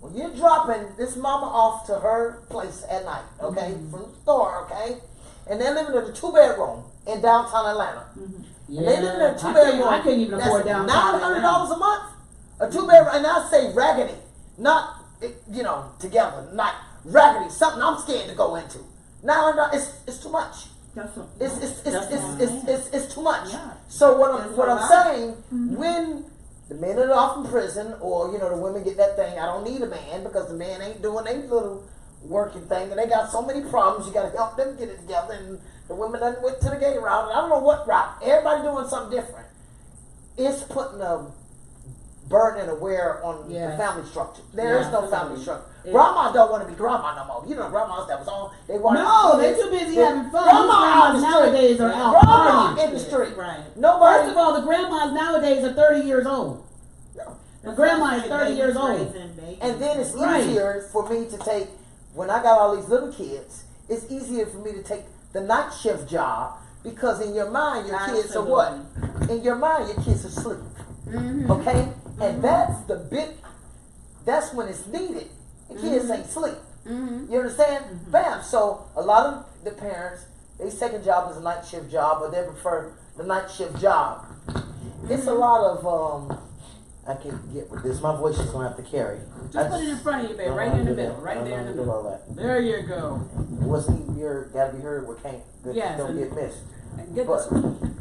When you're dropping this mama off to her place at night, okay, from the store, okay, and they're living in a 2-bedroom in downtown Atlanta. And they live in a 2-bedroom. I couldn't even afford downtown $900 a month. A 2-bedroom, and I say raggedy, not together, not raggedy. Something I'm scared to go into. $900, it's too much. That's what, It's too much. Yeah. So It's what a I'm lot. saying, when the men are off in prison, or the women get that thing, I don't need a man because the man ain't doing their little working thing, and they got so many problems. You got to help them get it together, and the women done went to the gay route. And I don't know what route. Everybody doing something different. It's putting a burden and a wear on Yeah. the family structure. There is no family Absolutely. structure. Grandma don't want to be grandma no more. You know, grandmas that was all they wanted. No, to they're kids. too busy Yeah. having fun. Grandma These out grandmas in the nowadays street. are out Grandma partying. in the street. Right. Nobody. First of all, the grandmas nowadays are 30 years old. The grandma is 30 years old. And then it's Right. easier for me to take, when I got all these little kids, it's easier for me to take the night shift job because in your mind, your kids are what? In your mind, your kids are asleep. Okay? And that's when it's needed. The kids ain't sleep. You understand? Bam. So a lot of the parents, their second job is a night shift job, or they prefer the night shift job. It's a lot of, I can't get with this. My voice is gonna have to carry. Just put it in front of you, babe. Right here in the middle. Right there in the middle. All that. There you go. What's gotta be heard, what can't, Yes, don't and- get missed. Get But- this one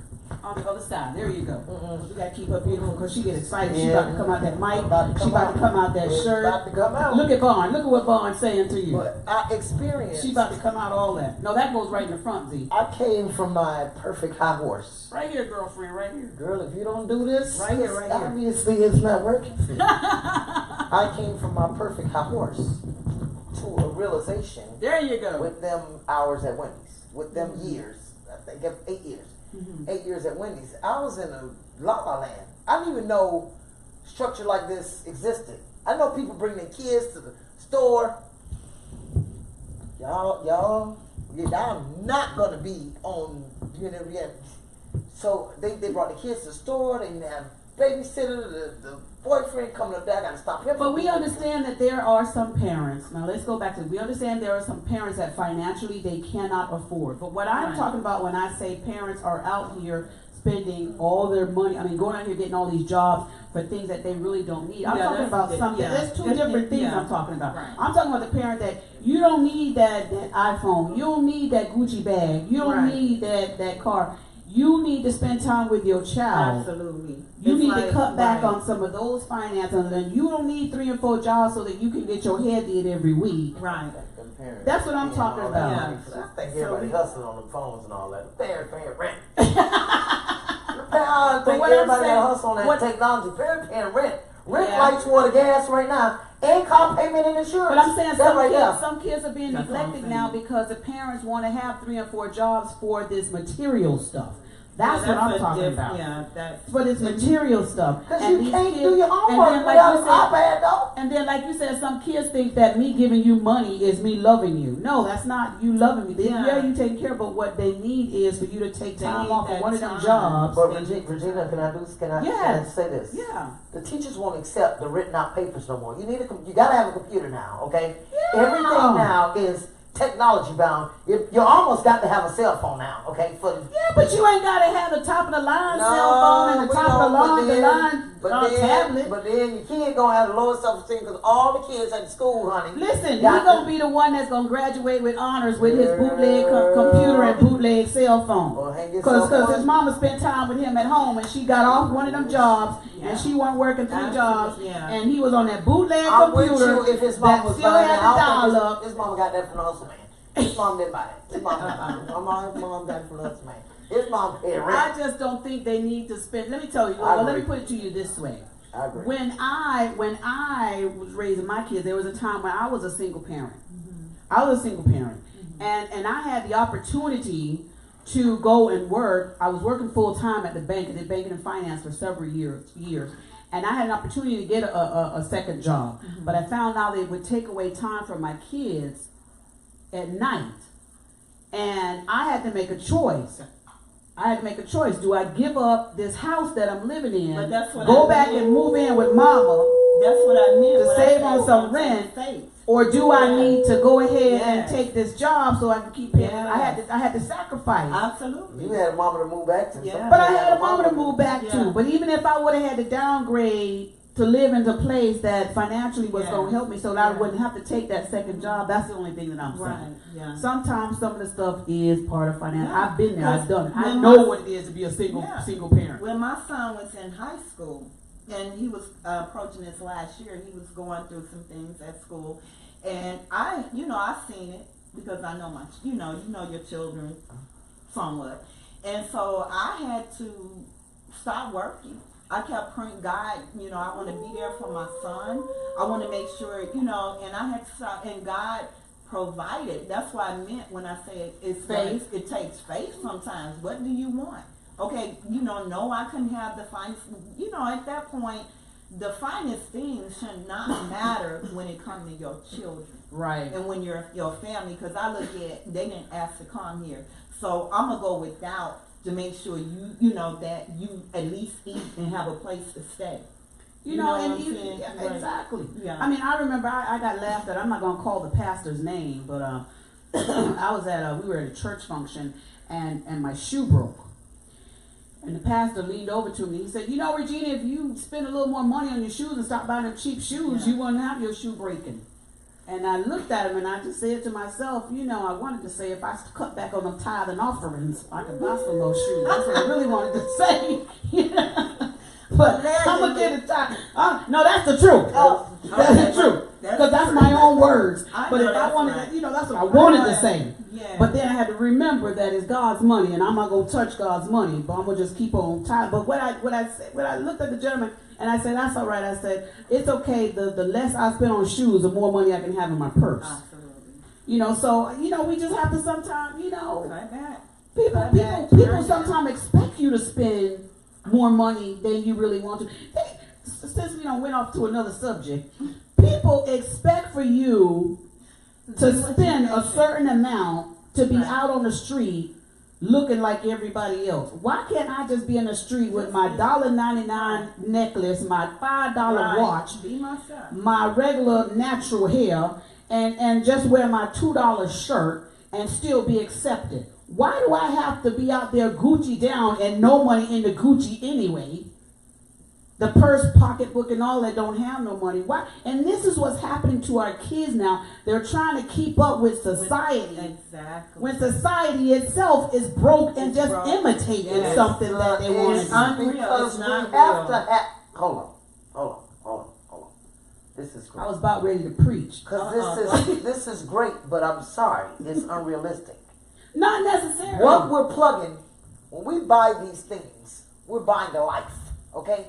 on the other side. There you go. We gotta keep her beautiful because she get excited. She Yeah. about to come out that mic. About to She come about out. to come out that It's shirt. about to come out. Look at Vaughn. Look at what Vaughn's saying to you. But I experienced, She about to come out all that. No, that goes right in the front, Z. I came from my perfect high horse. Right here, girlfriend. Right here. Girl, if you don't do this, Right here, right here. obviously it's not working for you. I came from my perfect high horse to a realization There you go. with them hours at Wendy's, with them years. I think of 8 years. 8 years at Wendy's. I was in a la-la land. I didn't even know structure like this existed. I know people bring their kids to the store. Y'all not gonna be on, So they brought the kids to the store. They didn't have babysitter. The boyfriend coming up there. I gotta stop him. But we understand that there are some parents. Now let's go back to. We understand there are some parents that financially they cannot afford. But what I'm Right. talking about when I say parents are out here spending all their money, I mean going out here getting all these jobs for things that they really don't need. I'm Yeah, talking that's about the- something. yeah. There's two That's different the- things yeah. I'm talking about. Right. I'm talking about the parent that you don't need that iPhone. You don't need that Gucci bag. You don't Right. need that car. You need to spend time with your child. Absolutely. You It's need to like- cut back right. on some of those finances, and you don't need 3 and 4 jobs so that you can get your head did every week. Right. Them parents That's what I'm paying talking all that about. money for that. I think So everybody we- hustling on them phones and all that. Parents paying rent. I But think what I'm everybody saying- got hustle on that what- technology. Parents paying rent. Rent, Yeah. lights, water, gas right now, and car payment and insurance. But I'm saying that some right kids, there. some kids are being That's what I'm neglected saying. now because the parents want to have 3 and 4 jobs for this material stuff. That's what I'm talking about. Yeah, that's For this material stuff. Because And you these can't kids- do your and homework then, like without you an said, iPad, though. And then, like you said, some kids think that me giving you money is me loving you. No, that's not you loving me. Yeah, you taking care of, but what they need is for you to take time off of one of them time. jobs. But Regina, can I say this? Yeah. The teachers won't accept the written out papers no more. You gotta have a computer now, okay? Yeah. Everything now is technology bound. You almost got to have a cell phone now, okay? Yeah, but you ain't gotta have the top of the line cell phone and the top of the line tablet. But then your kid gonna have the lowest self-esteem because all the kids at the school, honey. Listen, he's gonna be the one that's gonna graduate with honors with his bootleg computer and bootleg cell phone. Because his mama spent time with him at home and she got off one of them jobs and she wasn't working 3 jobs and he was on that bootleg computer If his mom was still buying had that, the dial up. his mama got that from the hustle man. His mom didn't buy it. His mom got it from the hustle man. His mom paid rent. I just don't think they need to spend. Let me tell you. Well, let me put it to you this way. I agree. When I was raising my kids, there was a time when I was a single parent. I was a single parent, and I had the opportunity to go and work. I was working full time at the bank, at the banking and finance for several years, and I had an opportunity to get a second job. But I found out it would take away time from my kids at night, and I had to make a choice. Do I give up this house that I'm living in, But that's what go I back mean. and move in with mama, That's what I meant. to when save I on said some what's rent, faith. or do I need to go ahead and Yes. take this job so I can keep paying? Yes. I had to sacrifice. Absolutely. You had a mama to move back to. Yeah. But I had a mama to move back Yeah. to. But even if I would have had to downgrade to live in a place that financially was Yeah. going to help me so that I Yeah. wouldn't have to take that second job, that's the only thing that I'm saying. Right. Yeah. Sometimes some of the stuff is part of finance. Yeah. I've been there. I've done it. I When know my- what it is to be a single Yeah. parent. When my son was in high school and he was approaching his last year, he was going through some things at school, and I seen it because I know you know your children somewhat, and so I had to stop working. I kept praying, God, I want to be there for my son. I want to make sure, and I had to stop, and God provided. That's what I meant when I said it's faith. It takes faith sometimes. What do you want? Okay, no, I couldn't have the finest. At that point, the finest things should not matter when it comes to your children. Right. And when you're your family, because I look at, they didn't ask to come here, so I'm gonna go without to make sure that you at least eat and have a place to stay. And what I'm saying? yeah, Right. exactly. Yeah. I mean, I remember I got laughed at. I'm not gonna call the pastor's name, but I was we were at a church function, and my shoe broke. And the pastor leaned over to me. He said, Regina, if you spend a little more money on your shoes and stop buying them cheap shoes, you won't have your shoe breaking. And I looked at him and I just said to myself, I wanted to say if I cut back on them tithe and offerings, I could buy some of those shoes. That's what I really wanted to say. But I'm going to get it tithe. No, that's the truth. That's the truth. Because that's my own words. But if I wanted to, that's what I wanted to say. Yeah. But then I had to remember that it's God's money, and I'm not gonna touch God's money, but I'm gonna just keep on tithing. But when I looked at the gentleman and I said, that's all right. I said, it's okay. The less I spend on shoes, the more money I can have in my purse. Absolutely. So we just have to sometimes, Like that. people sometimes expect you to spend more money than you really want to. Hey, since we went off to another subject, people expect for you to spend a certain amount to be out on the street looking like everybody else. Why can't I just be in the street with my $1.99 necklace, my $5 watch, Be myself. my regular natural hair, and just wear my $2 shirt and still be accepted? Why do I have to be out there Gucci down and no money in the Gucci anyway? The purse, pocketbook, and all that don't have no money. Why? And this is what's happening to our kids now. They're trying to keep up with society. Exactly. When society itself is broke and just imitating something that they want to It's do. unreal. because It's we not have real. to have. Hold on. This is great. I was about ready to preach. Because this is great, but I'm sorry, it's unrealistic. Not necessarily. What we're plugging, when we buy these things, we're buying the life, okay?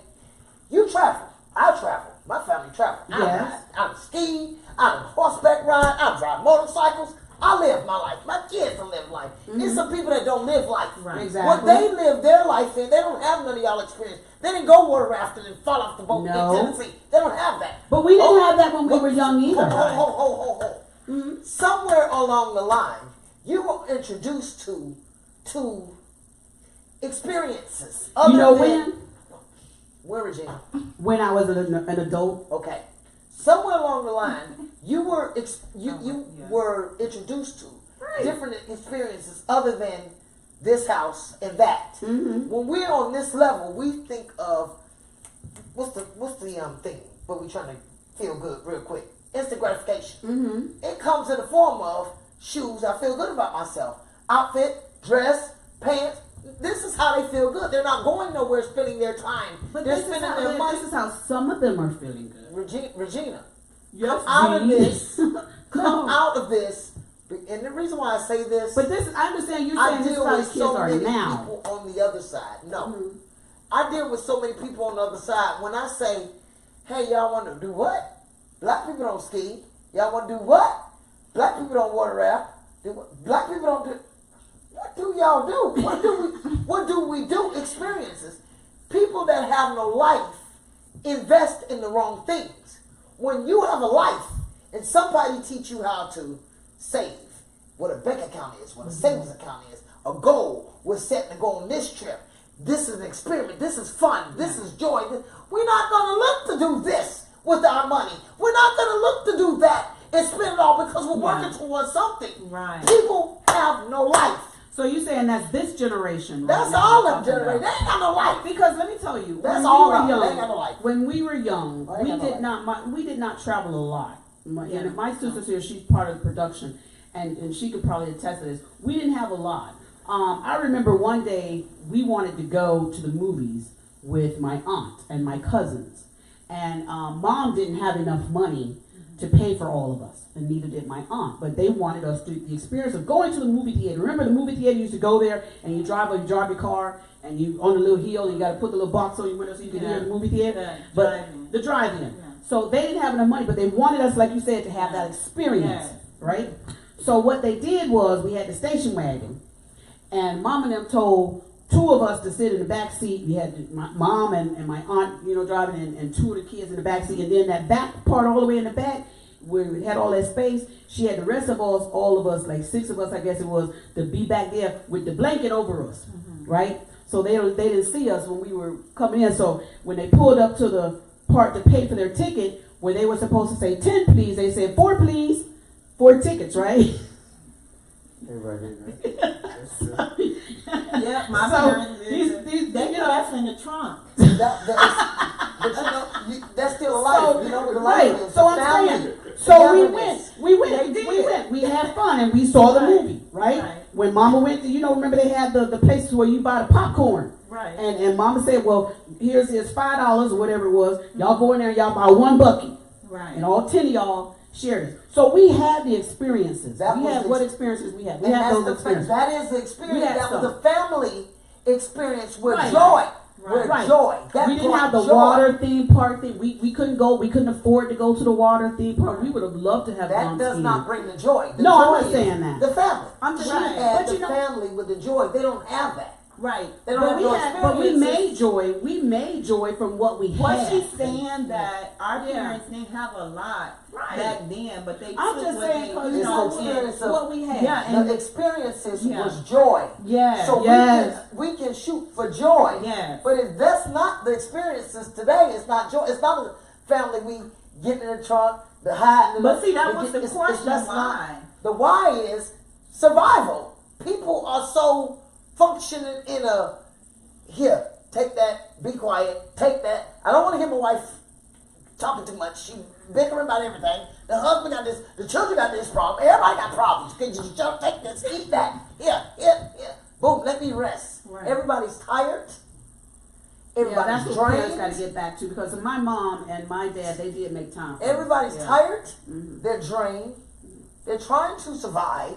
You travel, I travel, my family travel. Yes. I'm skiing, I'm horseback ride, I'm driving motorcycles. I live my life. My kids don't live life. It's some people that don't live life. Right. Exactly. What they live their life in, they don't have none of y'all experience. They didn't go water rafting and fall off the boat No. in Tennessee. They don't have that. But we didn't Oh, have that when we were young either. Hold. Somewhere along the line, you were introduced to experiences. You know than- when? Where, Regina? When I was an adult. Okay. Somewhere along the line, you were were introduced to different experiences other than this house and that. Mm-hmm. When we're on this level, we think of what's the thing, but we trying to feel good real quick. Instant gratification. Mm-hmm. It comes in the form of shoes. I feel good about myself. Outfit, dress, pants. This is how they feel good. They're not going nowhere spending their time. But They're this is, spending how, their money. this is how some of them are feeling good. Regina, Yes, come out of Gene. this. Come out of this. And the reason why I say this, But this is, I understand you're I saying this is deal how the with kids so are many now. people on the other side. No. Mhm. I deal with so many people on the other side. When I say, hey, y'all want to do what? Black people don't ski. Y'all want to do what? Black people don't water raft. Black people don't do. What do y'all do? What do we do? Experiences. People that have no life invest in the wrong things. When you have a life and somebody teach you how to save, what a bank account is, what a savings account is, a goal, we're setting to go on this trip. This is an experiment. This is fun. This is joy. We're not going to look to do this with our money. We're not going to look to do that and spend it all because we're working towards something. Right. People have no life. So you're saying that's this generation. Right That's now all we're them talking generate. They about. ain't got no life. Because let me tell you, That's when all we of were them. They young, ain't got no life. when we were young, They ain't we got no did life. not we did not travel a lot. My sister's here; she's part of the production, and she could probably attest to this. We didn't have a lot. I remember one day we wanted to go to the movies with my aunt and my cousins, and mom didn't have enough money to pay for all of us, and neither did my aunt. But they wanted us to the experience of going to the movie theater. Remember the movie theater? You used to go there and you drive your car and you on the little hill and you got to put the little box on your window so you can hear the movie theater. Yeah, But drive-in. the drive-in. Yeah. So they didn't have enough money, but they wanted us, like you said, to have that experience, Yeah. right? So what they did was we had the station wagon, and mom and them told two of us to sit in the back seat. We had my mom and my aunt, driving, and two of the kids in the back seat. And then that back part all the way in the back, where we had all that space, she had the rest of us, all of us, like 6 of us, I guess it was, to be back there with the blanket over us, right? So they didn't see us when we were coming in. So when they pulled up to the part to pay for their ticket, where they were supposed to say 10 please, they said 4 please, 4 tickets, right? Everybody did that. That's true. Yeah, my So, parents these- they you put know- us in the trunk. That's still a life. So, You know what the right. life is. So The I'm family. saying, so we Togetherness. went. We had fun and we saw the movie, right? Right. When Mama went to, remember they had the places where you buy the popcorn. Right. And Mama said, well, here's $5 or whatever it was. Y'all go in there and y'all buy 1 bucket. Right. And all 10 of y'all shared it. So we had the experiences. That We was had the- what experiences we had. We And had that's those the experiences. that is the experience. We had That was some. a family experience with Right. joy. Right. With Right. joy. That We didn't brought have the joy. water theme park thing. We couldn't go. We couldn't afford to go to the water theme park. We would have loved to have That gone does skiing. not bring the joy. The No, joy I'm not is saying that. The family. I'm just She saying, had but the family with the joy. They don't have that. Right. They don't But have we no had, but we experiences. made joy. We made joy from what we Well, had. she's saying that our Yeah. parents didn't have a lot Right. back then, but they I'm took just what saying they, because It's you know the experience of- what we had. Yeah, and The experiences Yeah. was joy. yeah, So yes. we can shoot for joy. Yes. But if that's not the experiences today, it's not joy. It's not a family we get in the trunk, the hide. But see, that we was get- the it's question. just not- Why? The why is survival. People are so functioning in a here, take that, be quiet, take that. I don't want to hear my wife talking too much. She bickering about everything. The husband got this, the children got this problem. Everybody got problems. Can you just take this, eat that? Here. Boom, let me rest. Right. Everybody's tired. Yeah, Everybody's that's what parents got to drained. get back to because my mom and my dad, they did make time. for us. Everybody's Yeah. tired. Mhm. They're drained. They're trying to survive.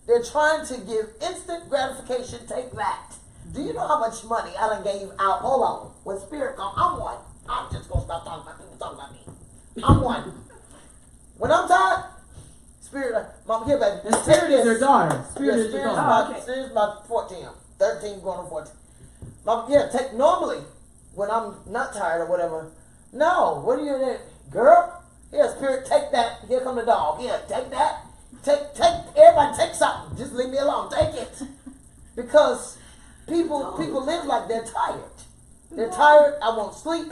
They're trying to give instant gratification. Take that. Do you know how much money I done gave out? Hold on. When spirit comes, I'm one. I'm just gonna stop talking about people talking about me. I'm one. When I'm tired, Spirit, Mama, here, baby. And Spirit is your daughter. Spirit Yeah, is your Spirit's daughter. about, Spirit's about 14, 13 going on 14. Mama, take, normally, when I'm not tired or whatever, no, what are you, girl? Here, Spirit, take that. Here come the dog. Here, take that. Take, everybody take something. Just leave me alone. Take it. Because people live like they're tired. They're tired. I won't sleep.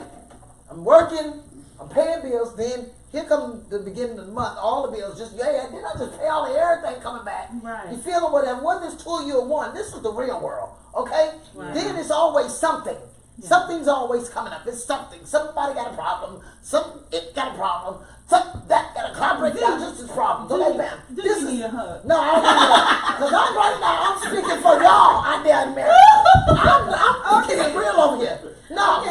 I'm working. I'm paying bills. Then here comes the beginning of the month. All the bills. Then I just pay all the everything coming back. Right. You feel it, whatever. Whether it's 2 or you or one, this is the real world. Okay? Right. Then it's always something. Yeah. Something's always coming up. It's something. Somebody got a problem. It got a problem. That got a car breakdown. Just this problem. So they bam. Do you need a hug? No, I don't need a hug. Because right now I'm speaking for y'all out there in America. I'm getting real over here. No.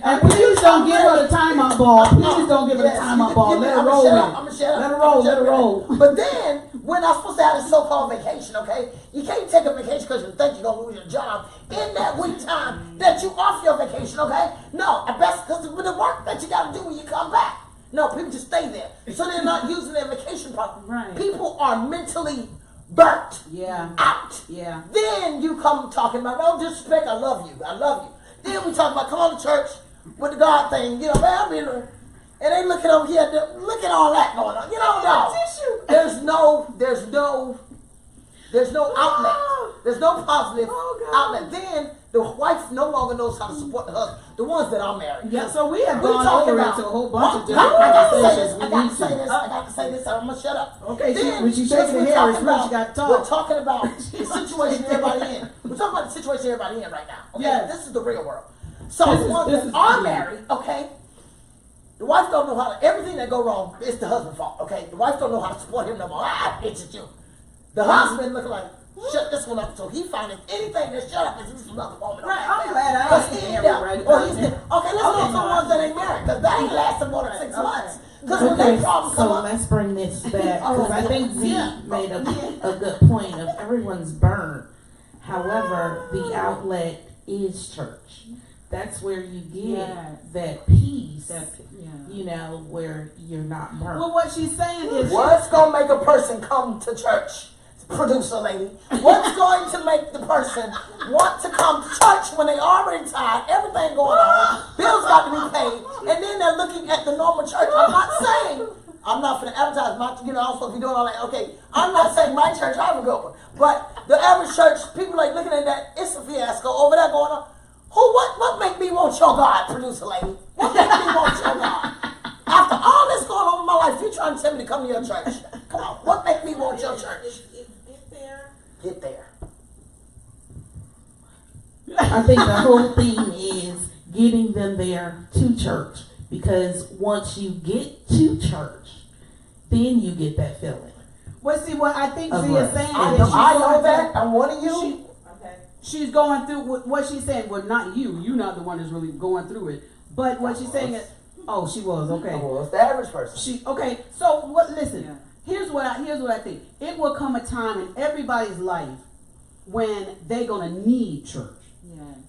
And please don't give her the timeout ball. Please don't give her the timeout ball. Let her roll with it. Let her roll. Let her roll. But then, when I'm supposed to have this so-called vacation, okay? You can't take a vacation because you think you're going to lose your job in that week time that you off your vacation, okay? No, I best because of the work that you got to do when you come back. No, people just stay there. So they're not using their vacation properly. Right. People are mentally burnt out. Yeah. Then you come talking about, no disrespect, I love you. Then we talk about, come on to church with the God thing. You know, man, and they looking over here, look at all that going on. You know, no. There's no outlet. There's no positive outlet. Then the wife no longer knows how to support the husband. The ones that are married. Yeah, so we have gone over into a whole bunch of different I got conversations. to say this. I'm going to shut up. Okay, then, when she's shaking her hair, it's when she got to talk. We're talking about the situation everybody in. We're talking about the situation everybody in right now. Okay, yes. This is the real world. So the ones that are married, okay, the wife don't know how to, everything that go wrong, it's the husband's fault, okay? The wife don't know how to support him no more. It's you. The husband looking like, shut this one up. So he finding anything that shut up is another woman. Right, I'm glad I ain't married. Okay, let's go to the ones that ain't married, because that ain't lasting more than 6 months. Because when they problems come up. Let's bring this back, because I think Z made a good point of everyone's burned. However, the outlet is church. That's where you get that peace, you know, where you're not burnt. Well, what she's saying is, what's going to make a person come to church? Producer lady, what's going to make the person want to come to church when they already tired, everything going on, bills got to be paid, and then they're looking at the normal church? I'm not saying, I'm not for the advertise, I'm supposed to be doing all that. Okay, I'm not saying my church, I have a good one, but the average church, people like looking at that, it's a fiasco over there going on. What make me want your God, producer lady? What make me want your God? After all this going on in my life, you trying to tell me to come to your church? Come on, what make me want your church? Get there. I think the whole thing is getting them there to church, because once you get to church, then you get that feeling. Well, see, what I think Z is saying I know that. I'm one of you. She's going through what she's saying. Well, not you. You're not the one that's really going through it. But what she's saying is, oh, she was okay. Well, it's the average person. Okay. So what? Listen. Yeah. Here's what I think. It will come a time in everybody's life when they're gonna need church.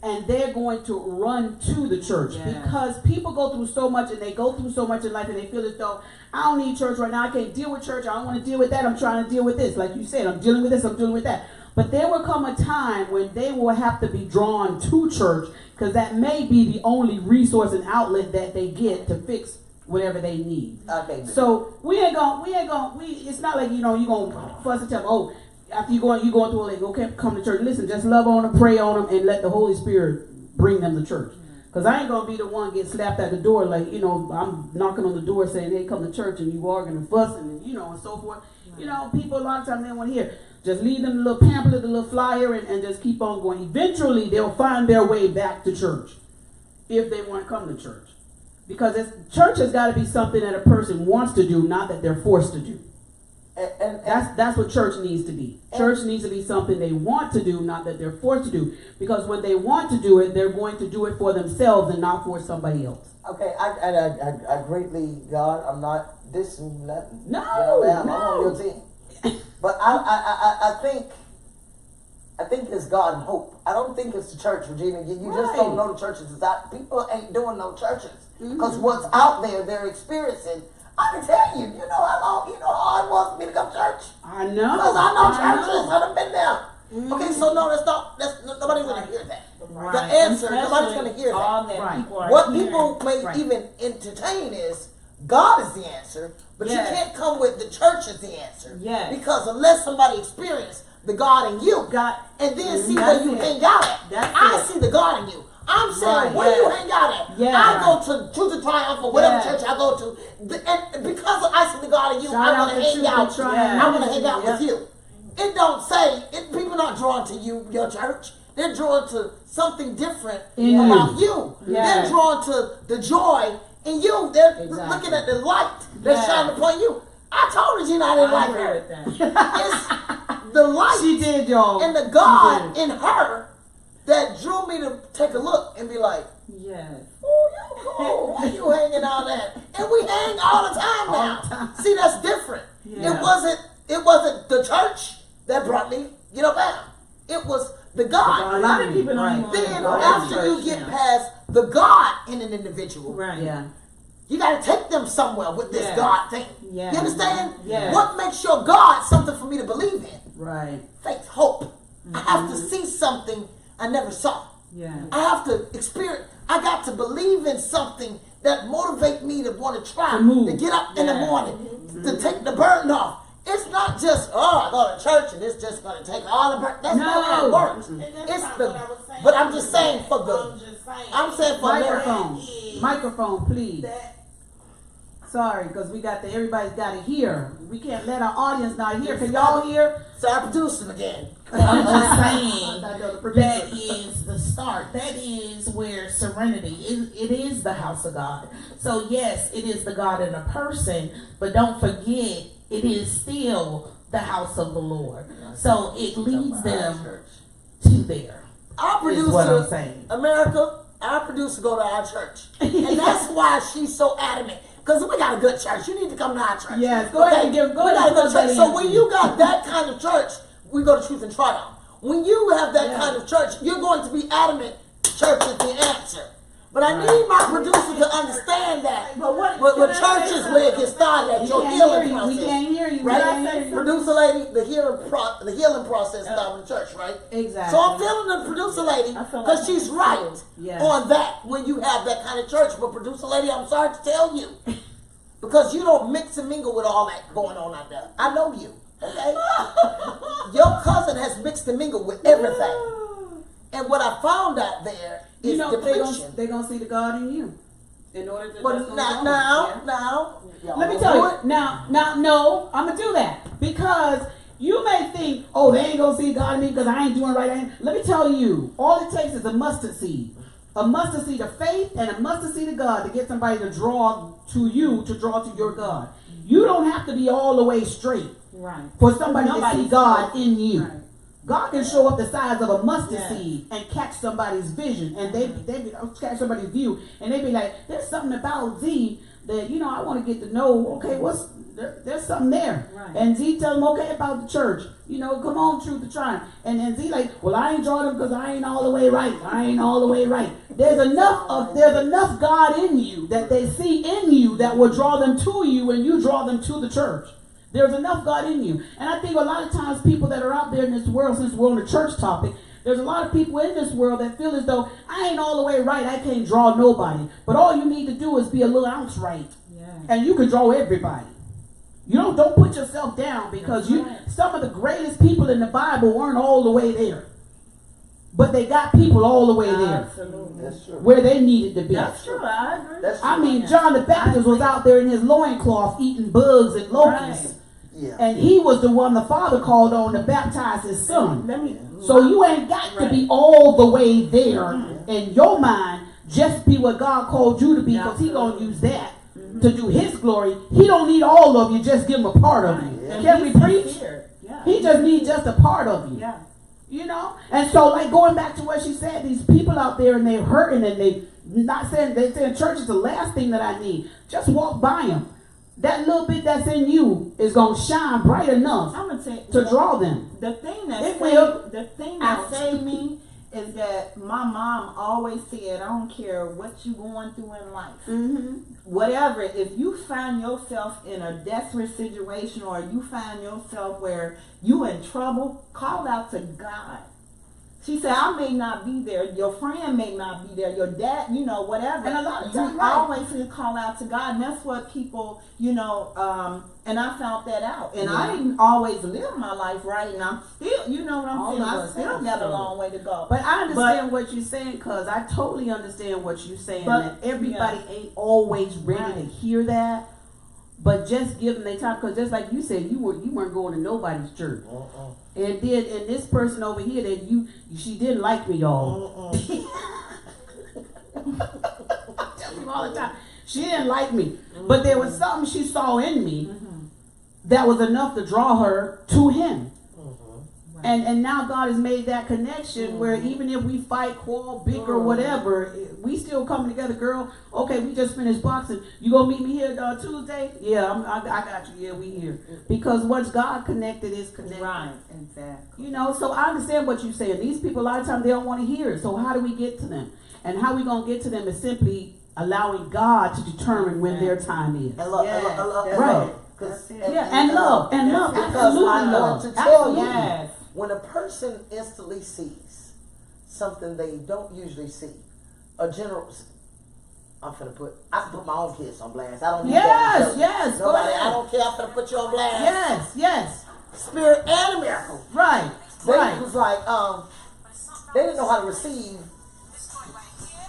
And they're going to run to the church because people go through so much, and they go through so much in life, and they feel as though, I don't need church right now. I can't deal with church. I don't want to deal with that. I'm trying to deal with this. Like you said, I'm dealing with this. I'm dealing with that. But there will come a time when they will have to be drawn to church, because that may be the only resource and outlet that they get to fix whatever they need. Okay. So it's not like, you're going to fuss and tell them, oh, after you're going through it, like, okay, come to church. Listen, just love on them, pray on them, and let the Holy Spirit bring them to church. Because I ain't going to be the one get slapped at the door, like, I'm knocking on the door saying, hey, come to church, and you arguing and fussing, and, and so forth. People a lot of times they don't want to hear. Just leave them a little pamphlet, a little flyer, and just keep on going. Eventually, they'll find their way back to church if they want to come to church. Because church has got to be something that a person wants to do, not that they're forced to do. And that's what church needs to be. Church needs to be something they want to do, not that they're forced to do. Because when they want to do it, they're going to do it for themselves and not for somebody else. Okay, I greatly, God, I'm not dissing nothing. No, I'm on your team. But I think it's God and hope. I don't think it's the church, Regina. You just don't know the churches. People ain't doing no churches. Because what's out there, they're experiencing I can tell you, you know how long, you know how hard it was for me to come to church? I know. Because I know churches, I've been there. Okay, so no, nobody's going to hear that. Right. The answer, Especially nobody's going to hear all that. that Right. people are What hearing. people may Right. even entertain is God is the answer, but Yes. you can't come with the church as the answer. Yes. Because unless somebody experienced the God in you, God, and then see That's where you it. hang out at. That's I it. see the God in you. I'm saying, Right, where you yes. hang out at? Yes. I go to Truth and Triumph or whatever Yes. church I go to, and because I see the God in you, Shout I out want to to hang Truth out. and Triumph. I want to hang out Yeah. with you. It don't say people not drawn to you, your church. They're drawn to something different In about you. Yes. They're drawn to the joy in you. They're Exactly. looking at the light that's Yes. shining upon you. I told Regina I didn't I like agree her. with that. It's the light She did, y'all. and the She God did. in her that drew me to take a look and be like, Yes. oh, you cool. Why you hanging out at? And we hang all the time now. See, that's different. Yeah. It wasn't the church that brought me, down. It was the God. A lot of people don't Right. even Then go to after church you get now. past the God in an individual, Right. Yeah. you got to take them somewhere with this Yeah. God thing. Yeah. You understand? Yeah. What makes your God something for me to believe in? Right. Faith, hope. I have to see something I never saw. Yeah. I have to experience. I got to believe in something that motivate me to want to try To move. to get up in the Yeah. morning to take the burden off. It's not just I go to church and it's just going to take all the burden. That's not how it works. And that's It's not the. what I was saying. But I'm just saying for I'm the. just saying. I'm saying for America. Microphone. is Microphone, please. that Sorry, because we got everybody's got to hear. We can't let our audience not hear. Can y'all hear? So I produced it again. I'm just saying I know the producer. that is the start. That is where serenity is. It is the house of God. So yes, it is the God in a person, but don't forget, it is still the house of the Lord. So it leads them to there. Our Is what I'm producer, saying. America, our producer go to our church. And that's why she's so adamant. Because we got a good church. You need to come to our church. Yes, go ahead and We go got ahead a and good put that church. So in. when you got that kind of church, we go to Truth and Triumph. When you have that Yeah. kind of church, you're going to be adamant church is the answer. But I need my producer to understand that. But what? With can I church say is where it something? gets started at We your can't healing hear you. process. We can't hear you. We Right? can't hear you. Producer lady, the healing process started in the church, right? Exactly. So I'm feeling the producer lady I feel because like she's right Yes. on that when you have that kind of church. But producer lady, I'm sorry to tell you, because you don't mix and mingle with all that going on out there. I know you, okay? Your cousin has mixed and mingled with everything. And what I found out there is You know, depletion. they're going to see the God in you. In order to. But that's now, gonna now, go. now, y'all Let me gonna tell do you. it? Now, no, I'm gonna do that because you may think, oh, they ain't gonna see God in me because I ain't doing right. Let me tell you, all it takes is a mustard seed of faith, and a mustard seed of God to get somebody to draw to you, to draw to your God. You don't have to be all the way straight Right. for somebody to Nobody's see God straight. in you. Right. God can show up the size of a mustard Yes. seed and catch somebody's vision, and they catch somebody's view, and they be like, "There's something about Z that I want to get to know." Okay, there's something there, Right. and Z tell them, "Okay, about the church, come on, Truth to Triumph," and then Z like, "Well, I ain't drawing them because I ain't all the way right. I ain't all the way right." There's enough God in you that they see in you that will draw them to you, and you draw them to the church. There's enough God in you. And I think a lot of times people that are out there in this world, since we're on the church topic, there's a lot of people in this world that feel as though I ain't all the way right, I can't draw nobody. But all you need to do is be a little ounce right. Yeah. And you can draw everybody. Don't put yourself down because That's right. some of the greatest people in the Bible weren't all the way there. But they got people all the way there Absolutely. That's true. where they needed to be. That's true. I agree. That's true. I mean, John the Baptist was out there in his loincloth eating bugs and locusts. Right. Yeah. And he was the one the Father called on to baptize his son. Let me. So you ain't got to be all the way there in your mind. Just be what God called you to be, because he going to use that to do his glory. He don't need all of you. Just give him a part of you. Yeah. Can we preach? Yeah. He just needs just a part of you. Yeah. And so, like, going back to what she said, these people out there and they're hurting and they're saying church is the last thing that I need. Just walk by them. That little bit that's in you is going to shine bright enough I'm gonna say to draw them. the thing It that will. saved, the thing Ouch. that saved me is that my mom always said, I don't care what you going through in life. Mm-hmm. Whatever, if you find yourself in a desperate situation or you find yourself where you in trouble, call out to God. She said, I may not be there, your friend may not be there, your dad, you know, whatever. And a lot of you times, right. always need to call out to God, and that's what people, you know, and I found that out. And I didn't always live my life right, and I'm still, you know what I'm All saying, of I us still have got a struggled. long way to go. But I understand what you're saying, because I totally understand what you're saying. But- that everybody ain't always ready to Right. hear that. But just give them their time, because just like you said, you weren't going to nobody's church. And this person over here that she didn't like me, y'all. I tell you all the time, she didn't like me. But there was something she saw in me that was enough to draw her to him. And now God has made that connection where even if we fight, quarrel, bicker, whatever, we still coming together, girl. Okay, we just finished boxing. You gonna meet me here Tuesday? Yeah, I got you. Yeah, we here. Because once God connected is connected. Right, exactly. You know, so I understand what you're saying. These people, a lot of times, they don't want to hear it. So how do we get to them? And how we gonna get to them is simply allowing God to determine when their time is. And love, Yes, and love, that's right. Cause, Yeah, and love, Because absolutely I love. want to tell you, Yes. when a person instantly sees something they don't usually see, a general, I can put my own kids on blast. I don't need that. Yes, go Nobody, ahead. I don't care. I'm gonna put you on blast. Yes, Spirit and a miracle. right, They right. was like, they didn't know how to receive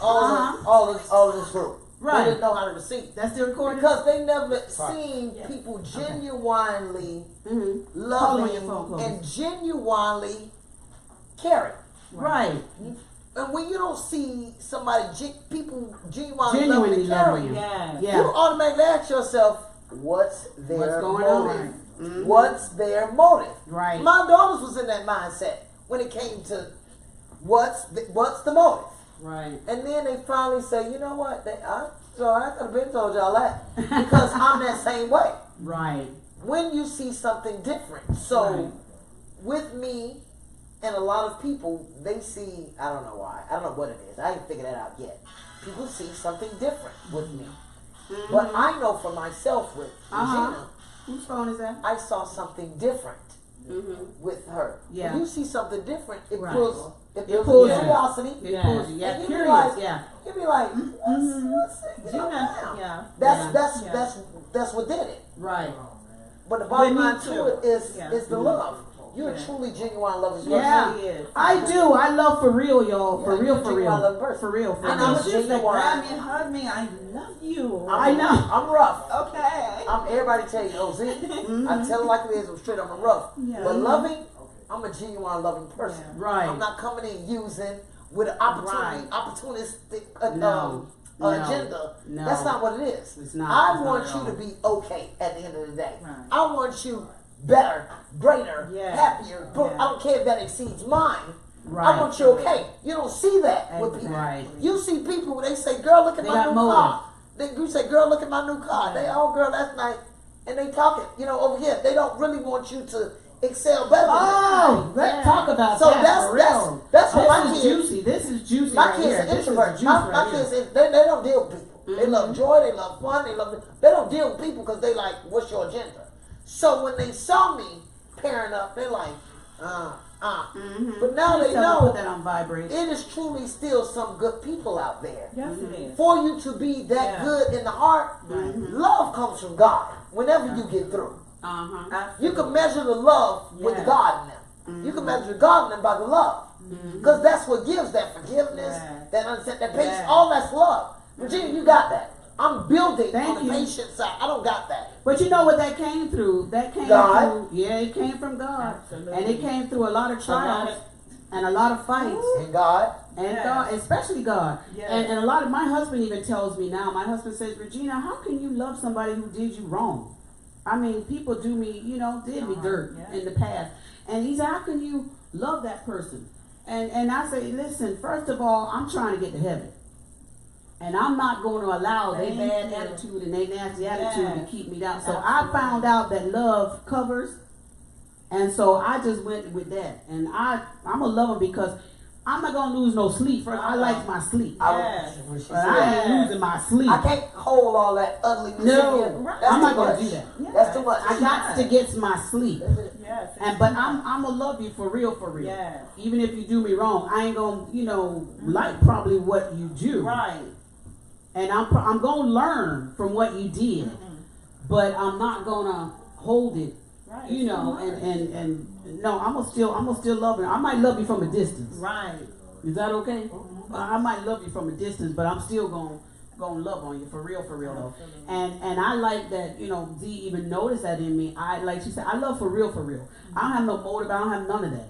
all of this group. Right. They didn't know how to receive. That's the recording? Because they never seen people genuinely Mm-hmm. Call on your phone, loving Chloe. and genuinely caring. Right. And when you don't see somebody, people genuinely Genuinely loving and loving caring, you. Yes. Yeah. you automatically ask yourself, what's their What's going motive? on? Mhm. What's their motive? Right. My daughters was in that mindset when it came to what's the motive. Right. And then they finally say, you know what? I could have been told y'all that because I'm that same way. Right. When you see something different, so Right. with me and a lot of people, they see. I don't know why. I don't know what it is. I ain't figured that out yet. People see something different with me, but I know for myself with Regina, Whose phone is that? I saw something different Mm-hmm. with her. Yeah. When you see something different, it Right. pulls. It It pulls pulls your you. curiosity. It Yeah. pulls you. Yeah, And you be curious. like- Yeah. You'd be like, what's it? You know, Yeah. Yeah. That's what did it. Right. But the bottom With me line too. to it is Yeah. the love. You're a Yeah. truly genuine loving person. Yeah. Really is. I do. I love for real, y'all. For Yeah, real, you're for a genuine loving real. person. For real, for And real. I'm a Just like genuine. grab me and hug me. I love you. I know. I'm rough. Okay. Everybody tell you, oh, see, I tell it like it is. I'm straight. I'm a rough. Yeah. But loving, I'm a genuine loving person. Yeah. Right. I'm not coming in using with an opportunistic No. agenda. No. That's not what it is. It's not. I It's want not you at to all. be okay at the end of the day. Right. I want you better, greater, Yeah. happier. But Yeah. I don't care if that exceeds mine. Right. I want you okay. You don't see that with people. Right. You see people when they say, "Girl, look at They my got new motive. car." You say, "Girl, look at my new car." They, "Oh, girl, that's nice," and they talking. Over here, they don't really want you to excel better. Than Oh, let's Yeah. talk about So that. that's- for that's- real. that's what this my is kids- juicy. This is juicy. My right kids here. are This is introverts. juice My right kids, here. they don't deal with people. They love joy. They love fun. They don't deal with people because they like, what's your agenda? So when they saw me pairing up, they're like, But now they Tell them know put that on vibrate. it is truly still some good people out there. Yes, it is. For you to be that Yeah. good in the heart, love comes from God. Whenever you get through, you can measure the love with Yeah. God in them. You can measure God in them by the love, because that's what gives that forgiveness, Yeah. that understand, that patience. Yeah. All that's love. Regina, you got that. I'm building Thank on the you. patient side. I don't got that. But you know what that came through? That came God. through. Yeah, it came from God, Absolutely. and it came through a lot of trials and a lot of fights. And God, And Yes. God, especially God. Yes. And a lot of my husband even tells me now, my husband says, Regina, how can you love somebody who did you wrong? I mean, people do me, did me dirt Yeah. in the past. And he said, how can you love that person? And I say, listen, first of all, I'm trying to get to heaven. And I'm not going to allow their Thank bad you. attitude and their nasty attitude to Yes. keep me down. So Absolutely. I found out that love covers. And so I just went with that. And I'm going to love them because I'm not gonna lose no sleep. First, I like my sleep. Yes. When she But said, I ain't losing my sleep. I can't hold all that ugliness No, in here. I'm not too gonna much. do that. That's too much. I got to get my sleep. Yes. But I'm gonna love you for real, for real. Yes. Even if you do me wrong, I ain't gonna, like probably what you do. Right. And I'm gonna learn from what you did, but I'm not gonna hold it. Right. And no, I'm gonna still love you. I might love you from a distance. Right. Is that okay? I might love you from a distance, but I'm still gonna love on you for real though. And I like that, Z even noticed that in me. I like she said, I love for real. I don't have no motive, I don't have none of that.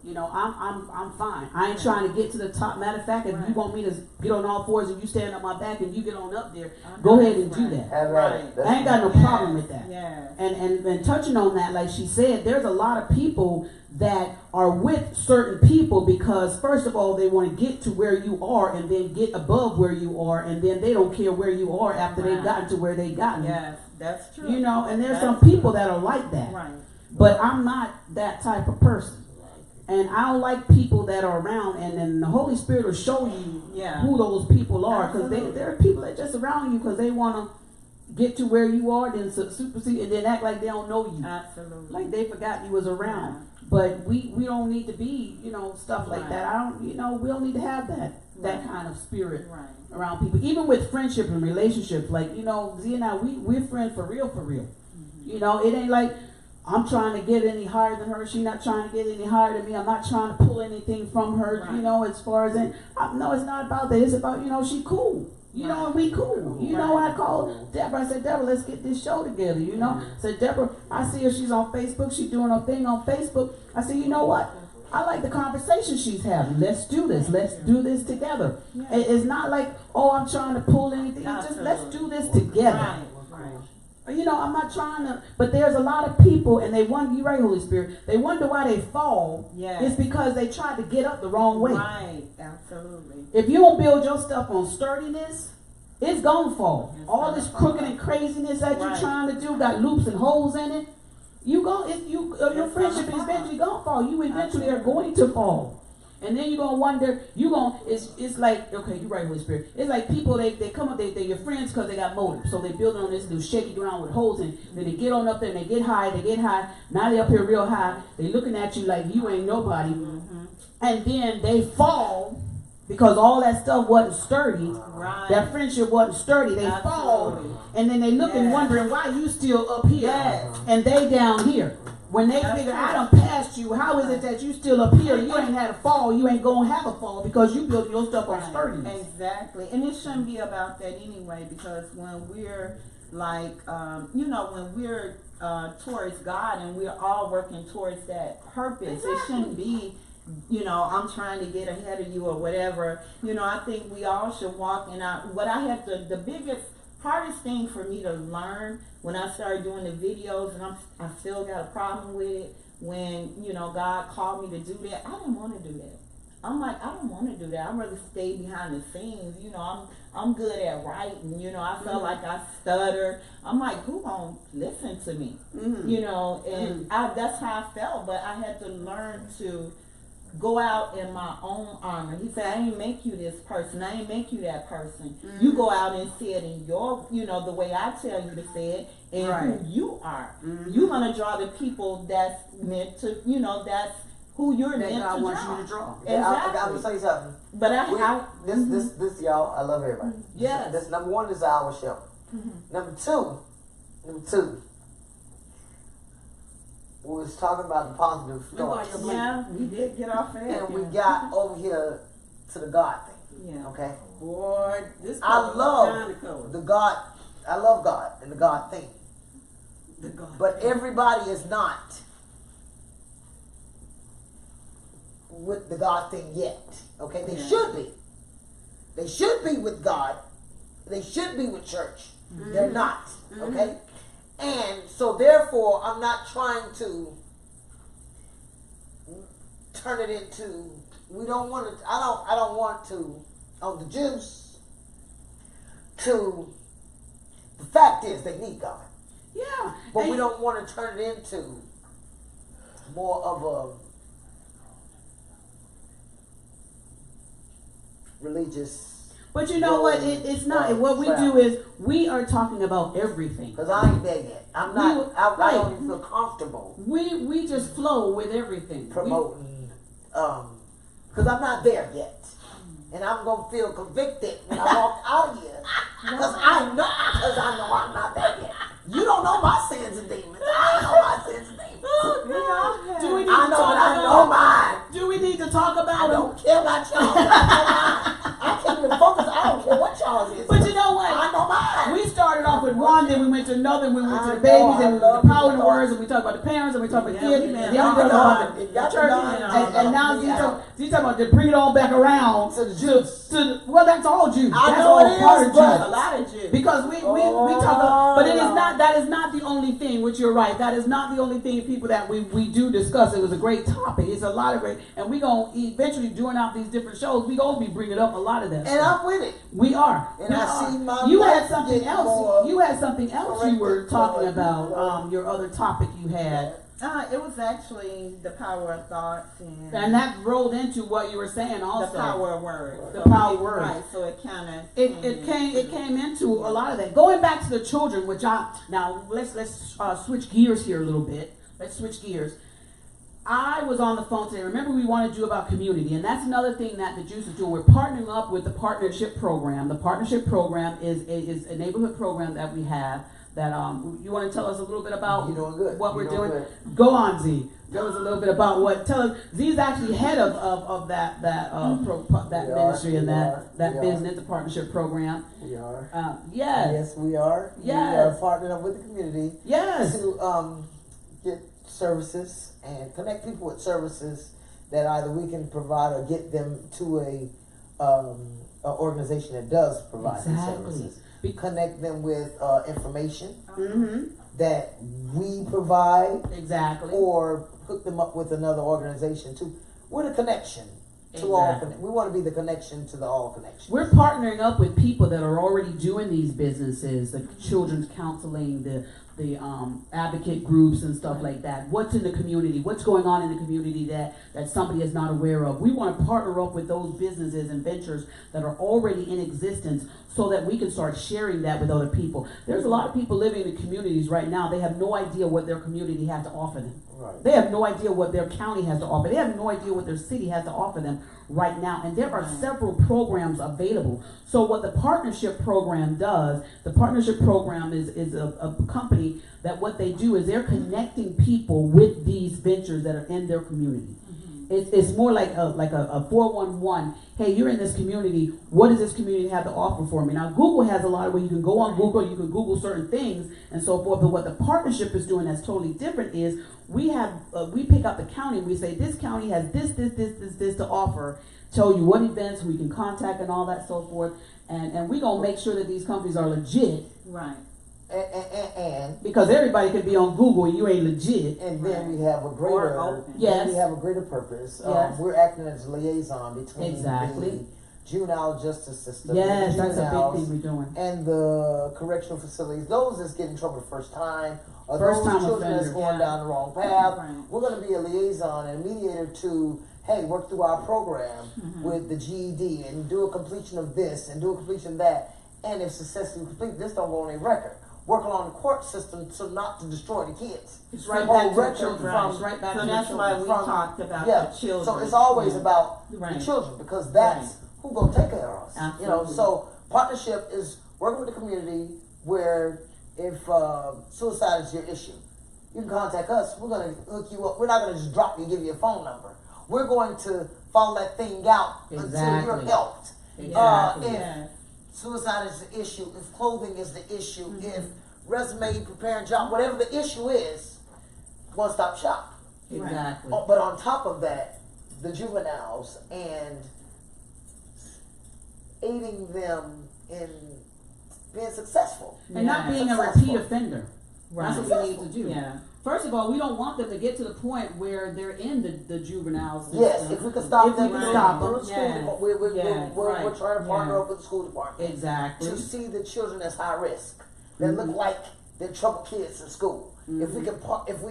I'm fine. I ain't trying to get to the top. Matter of fact, if you want me to get on all fours and you stand on my back and you get on up there, go ahead and do that. Have at it. I ain't got no problem with that. Yes. And touching on that, like she said, there's a lot of people that are with certain people because first of all they want to get to where you are and then get above where you are and then they don't care where you are after they've gotten to where they gotten. Yes, that's true. And there's That's some people that are like that. Right. But I'm not that type of person. And I don't like people that are around, and then the Holy Spirit will show you who those people are, because there are people that just around you because they want to get to where you are, then supersede, and then act like they don't know you. Absolutely. Like they forgot you was around. But we don't need to be, stuff like that. We don't need to have that kind of spirit around people. Even with friendship and relationships, like, Z and I, we're friends for real. It ain't like I'm trying to get any higher than her. She's not trying to get any higher than me. I'm not trying to pull anything from her, as far as no, it's not about that. It's about, she cool. And we cool. I called Deborah. I said, Deborah, let's get this show together, I said, Deborah, I see her. She's on Facebook. She's doing her thing on Facebook. I said, you know what? I like the conversation she's having. Let's do this. Let's do this together. It's not like, I'm trying to pull anything. It's just, let's do this together. I'm not trying to, but there's a lot of people, and they wonder, you're right, Holy Spirit, they wonder why they fall. It's because they tried to get up the wrong way. Right, absolutely. If you don't build your stuff on sturdiness, it's gonna fall. All this crooked and craziness that you're trying to do got loops and holes in it. Your friendship is eventually gonna fall. You eventually are going to fall. And then you're gonna wonder, it's like, okay, you're right, Holy Spirit. It's like people, they come up, they're your friends because they got motive. So they building on this new shaky ground with holes in it. Then they get on up there and they get high. Now they up here real high. They looking at you like you ain't nobody. And then they fall because all that stuff wasn't sturdy. That friendship wasn't sturdy. They fall. And then they looking wondering why you still up here and they down here. When they figure, I done passed you, how is it that you still up here? You ain't had a fall. You ain't going to have a fall because you built your stuff on sturdiness. Exactly. And it shouldn't be about that anyway, because when we're like, when we're towards God and we're all working towards that purpose, it shouldn't be, I'm trying to get ahead of you or whatever. I think we all should walk in our, what I have to, the hardest thing for me to learn when I started doing the videos, and I still got a problem with it, when, God called me to do that, I didn't want to do that. I'm like, I don't want to do that. I'd rather stay behind the scenes. I'm good at writing, I felt like I stutter. I'm like, who gonna listen to me? And that's how I felt, but I had to learn to go out in my own armor. He said, I ain't make you this person. I ain't make you that person. You go out and say it in your, the way I tell you to say it, and who you are. You're going to draw the people that's meant to, that's who you're meant God to wants draw. you to draw. Yeah, Exactly. I'm going to say something. But This, y'all, I love everybody. Yes. This number one is our show. Number two, we was talking about the positive stories. Yeah, we did get off of that. And we got over here to the God thing. Yeah. Okay? Boy, this I love the God. I love God and the God thing. But everybody is not with the God thing yet. Okay? They should be. They should be with God. They should be with church. They're not. Okay? And so therefore, I'm not trying to turn it into, we don't want to, I don't want to, on the juice, to, the fact is they need God. Yeah. But we don't want to turn it into more of religious. But you know what? It's not. What we do is we are talking about everything. Because I ain't there yet. I'm not. I don't even feel comfortable We just flow with everything. promoting. Because I'm not there yet, and I'm gonna feel convicted when I walk out of here. Because I know I'm not there yet. You don't know my sins and demons. I know my sins and demons. Do we need I to know, talk but I about? know mine. Do we need to talk I about them? don't care about y'all. But I know mine. I can't even focus. I don't care what y'all is. But you know what? I know mine. We started off with one, then we went to another, and we went to I the babies, know, I and love the power in you. the words, and we talked about the parents, and we talked about Yeah, kids, we and met. then we talked about It the got to church, done. and now Yeah. you talking about to bring it all back around To the Jews. well, that's all Jews. I That's know all it is, part of but- Jews. A lot of Jews. Because we talk about, but it is not, that is not the only thing, which you're right, that is not the only thing, people, that we do discuss. It was a great topic. It's a lot of great, and we gonna eventually, during out these different shows, we gonna be bringing up a lot of that And stuff. I'm with it. We are. And We I are. see my You life had something getting else. more You had something else you were corrected, talking Lord. about. Your other topic you had, It was actually the power of thoughts and that rolled into what you were saying also. the power of words. The So power of it- words. Right, so it kind of It came into a lot of that. Going back to the children, which now let's switch gears here a little bit. Let's switch gears. I was on the phone today. Remember, we wanted to do about community, and that's another thing that the Juice is doing. We're partnering up with the partnership program. The partnership program is a neighborhood program that we have. That you want to tell us a little bit about You're doing good. what You're we're doing doing? good. Go on, Z. Tell us a little bit about what. Tell us. Z is actually head of that We are, ministry and we that are, we are. business, the partnership program. We are. Yes. Yes, we are. Yes. We are partnering up with the community Yes. to get services and connect people with services that either we can provide or get them to a organization that does provide these Exactly. services. Connect them with information Mm-hmm. that we provide, Exactly. or hook them up with another organization too. We're the connection to all. Exactly. We want to be the connection to the all connection. We're partnering up with people that are already doing these businesses, the children's counseling, the advocate groups and stuff like that. What's in the community? What's going on in the community that somebody is not aware of? We want to partner up with those businesses and ventures that are already in existence so that we can start sharing that with other people. There's a lot of people living in communities right now. They have no idea what their community has to offer them. Right. They have no idea what their county has to offer. They have no idea what their city has to offer them right now. And there are several programs available. So what the partnership program does, the partnership program is a company that what they do is they're connecting people with these ventures that are in their community. It's more like a 411. Hey, you're in this community. What does this community have to offer for me? Now, Google has a lot of where you can go on Google, you can Google certain things and so forth. But what the partnership is doing that's totally different is we pick up the county and we say this county has this to offer. Tell you what events we can contact and all that so forth. And we're gonna make sure that these companies are legit. right. Because everybody could be on Google and you ain't legit. And then we have a Or greater, open. Yes. then we have a greater purpose. Yes. We're acting as a liaison between Exactly. the juvenile justice system, Yes, the that's a big juveniles, thing we're doing. and the correctional facilities. Those that's getting in trouble the first time, or First those time children that's offender. going down the wrong path. Right. We're going to be a liaison and a mediator to, hey, work through our program with the GED and do a completion of this and do a completion of that. And if successfully complete, this don't go on a record. Working on the court system so not to destroy the kids. It's right Oh, back to the record children. from- It's right back So to the that's why children. we From- talked about Yeah, the children. so it's always Yeah. about Right. the children because that's who gonna take care of us. You know, Absolutely. so partnership is working with the community where if suicide is your issue, you can contact us. We're gonna hook you up. We're not gonna just drop you and give you a phone number. We're going to follow that thing out until Exactly. you're helped. Exactly. If Yes. suicide is the issue, if clothing is the issue, if resume, preparing job, whatever the issue is, one stop shop. Exactly. Oh, but on top of that, the juveniles and aiding them in being successful. And not being a Successful. repeat offender. That's what we need to do. Yeah. First of all, we don't want them to get to the point where they're in the juvenile system. Yes, if we can stop If them, we can through stop the them. school Yes. department, we're Yes, trying to partner Yeah. up with the school department Exactly. to see the children that's high risk that look like they're troubled kids in school. If we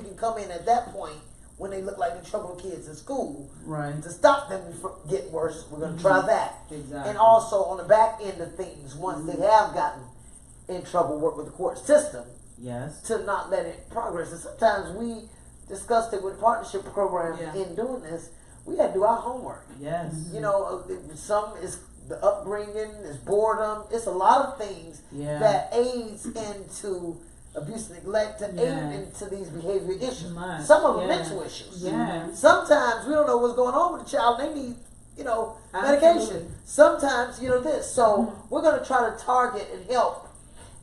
can come in at that point when they look like they're trouble kids in school. Right. To stop them from getting worse, we're going to try that. Exactly. And also on the back end of things, once they have gotten in trouble, work with the court system Yes. to not let it progress. And sometimes we discussed it with partnership programs Yeah. in doing this. We had to do our homework. Yes. You know, some is the upbringing, is boredom. It's a lot of things Yeah. that aids into abuse and neglect to Yeah. aid into these behavior issues. Much, Some of them yeah. mental issues. Yeah. Sometimes we don't know what's going on with the child. They need, medication. Absolutely. Sometimes, this. So we're going to try to target and help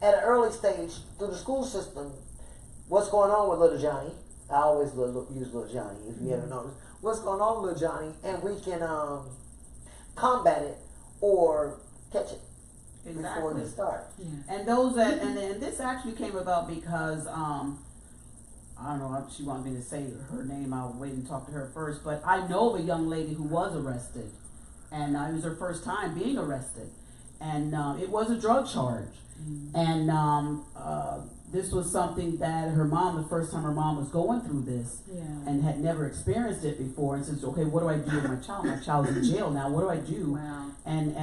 at an early stage through the school system what's going on with little Johnny. I always use little Johnny, if you haven't noticed. What's going on with little Johnny, and we can combat it or catch it before Exactly. they start. And those that and this actually came about because I don't know if she wanted me to say her name. I'll wait and talk to her first. But I know of a young lady who was arrested, and it was her first time being arrested, and it was a drug charge, and this was something that her mom, the first time her mom was going through this, and had never experienced it before, and says, okay, what do I do with my child? My child's in jail now. What do I do? Wow. And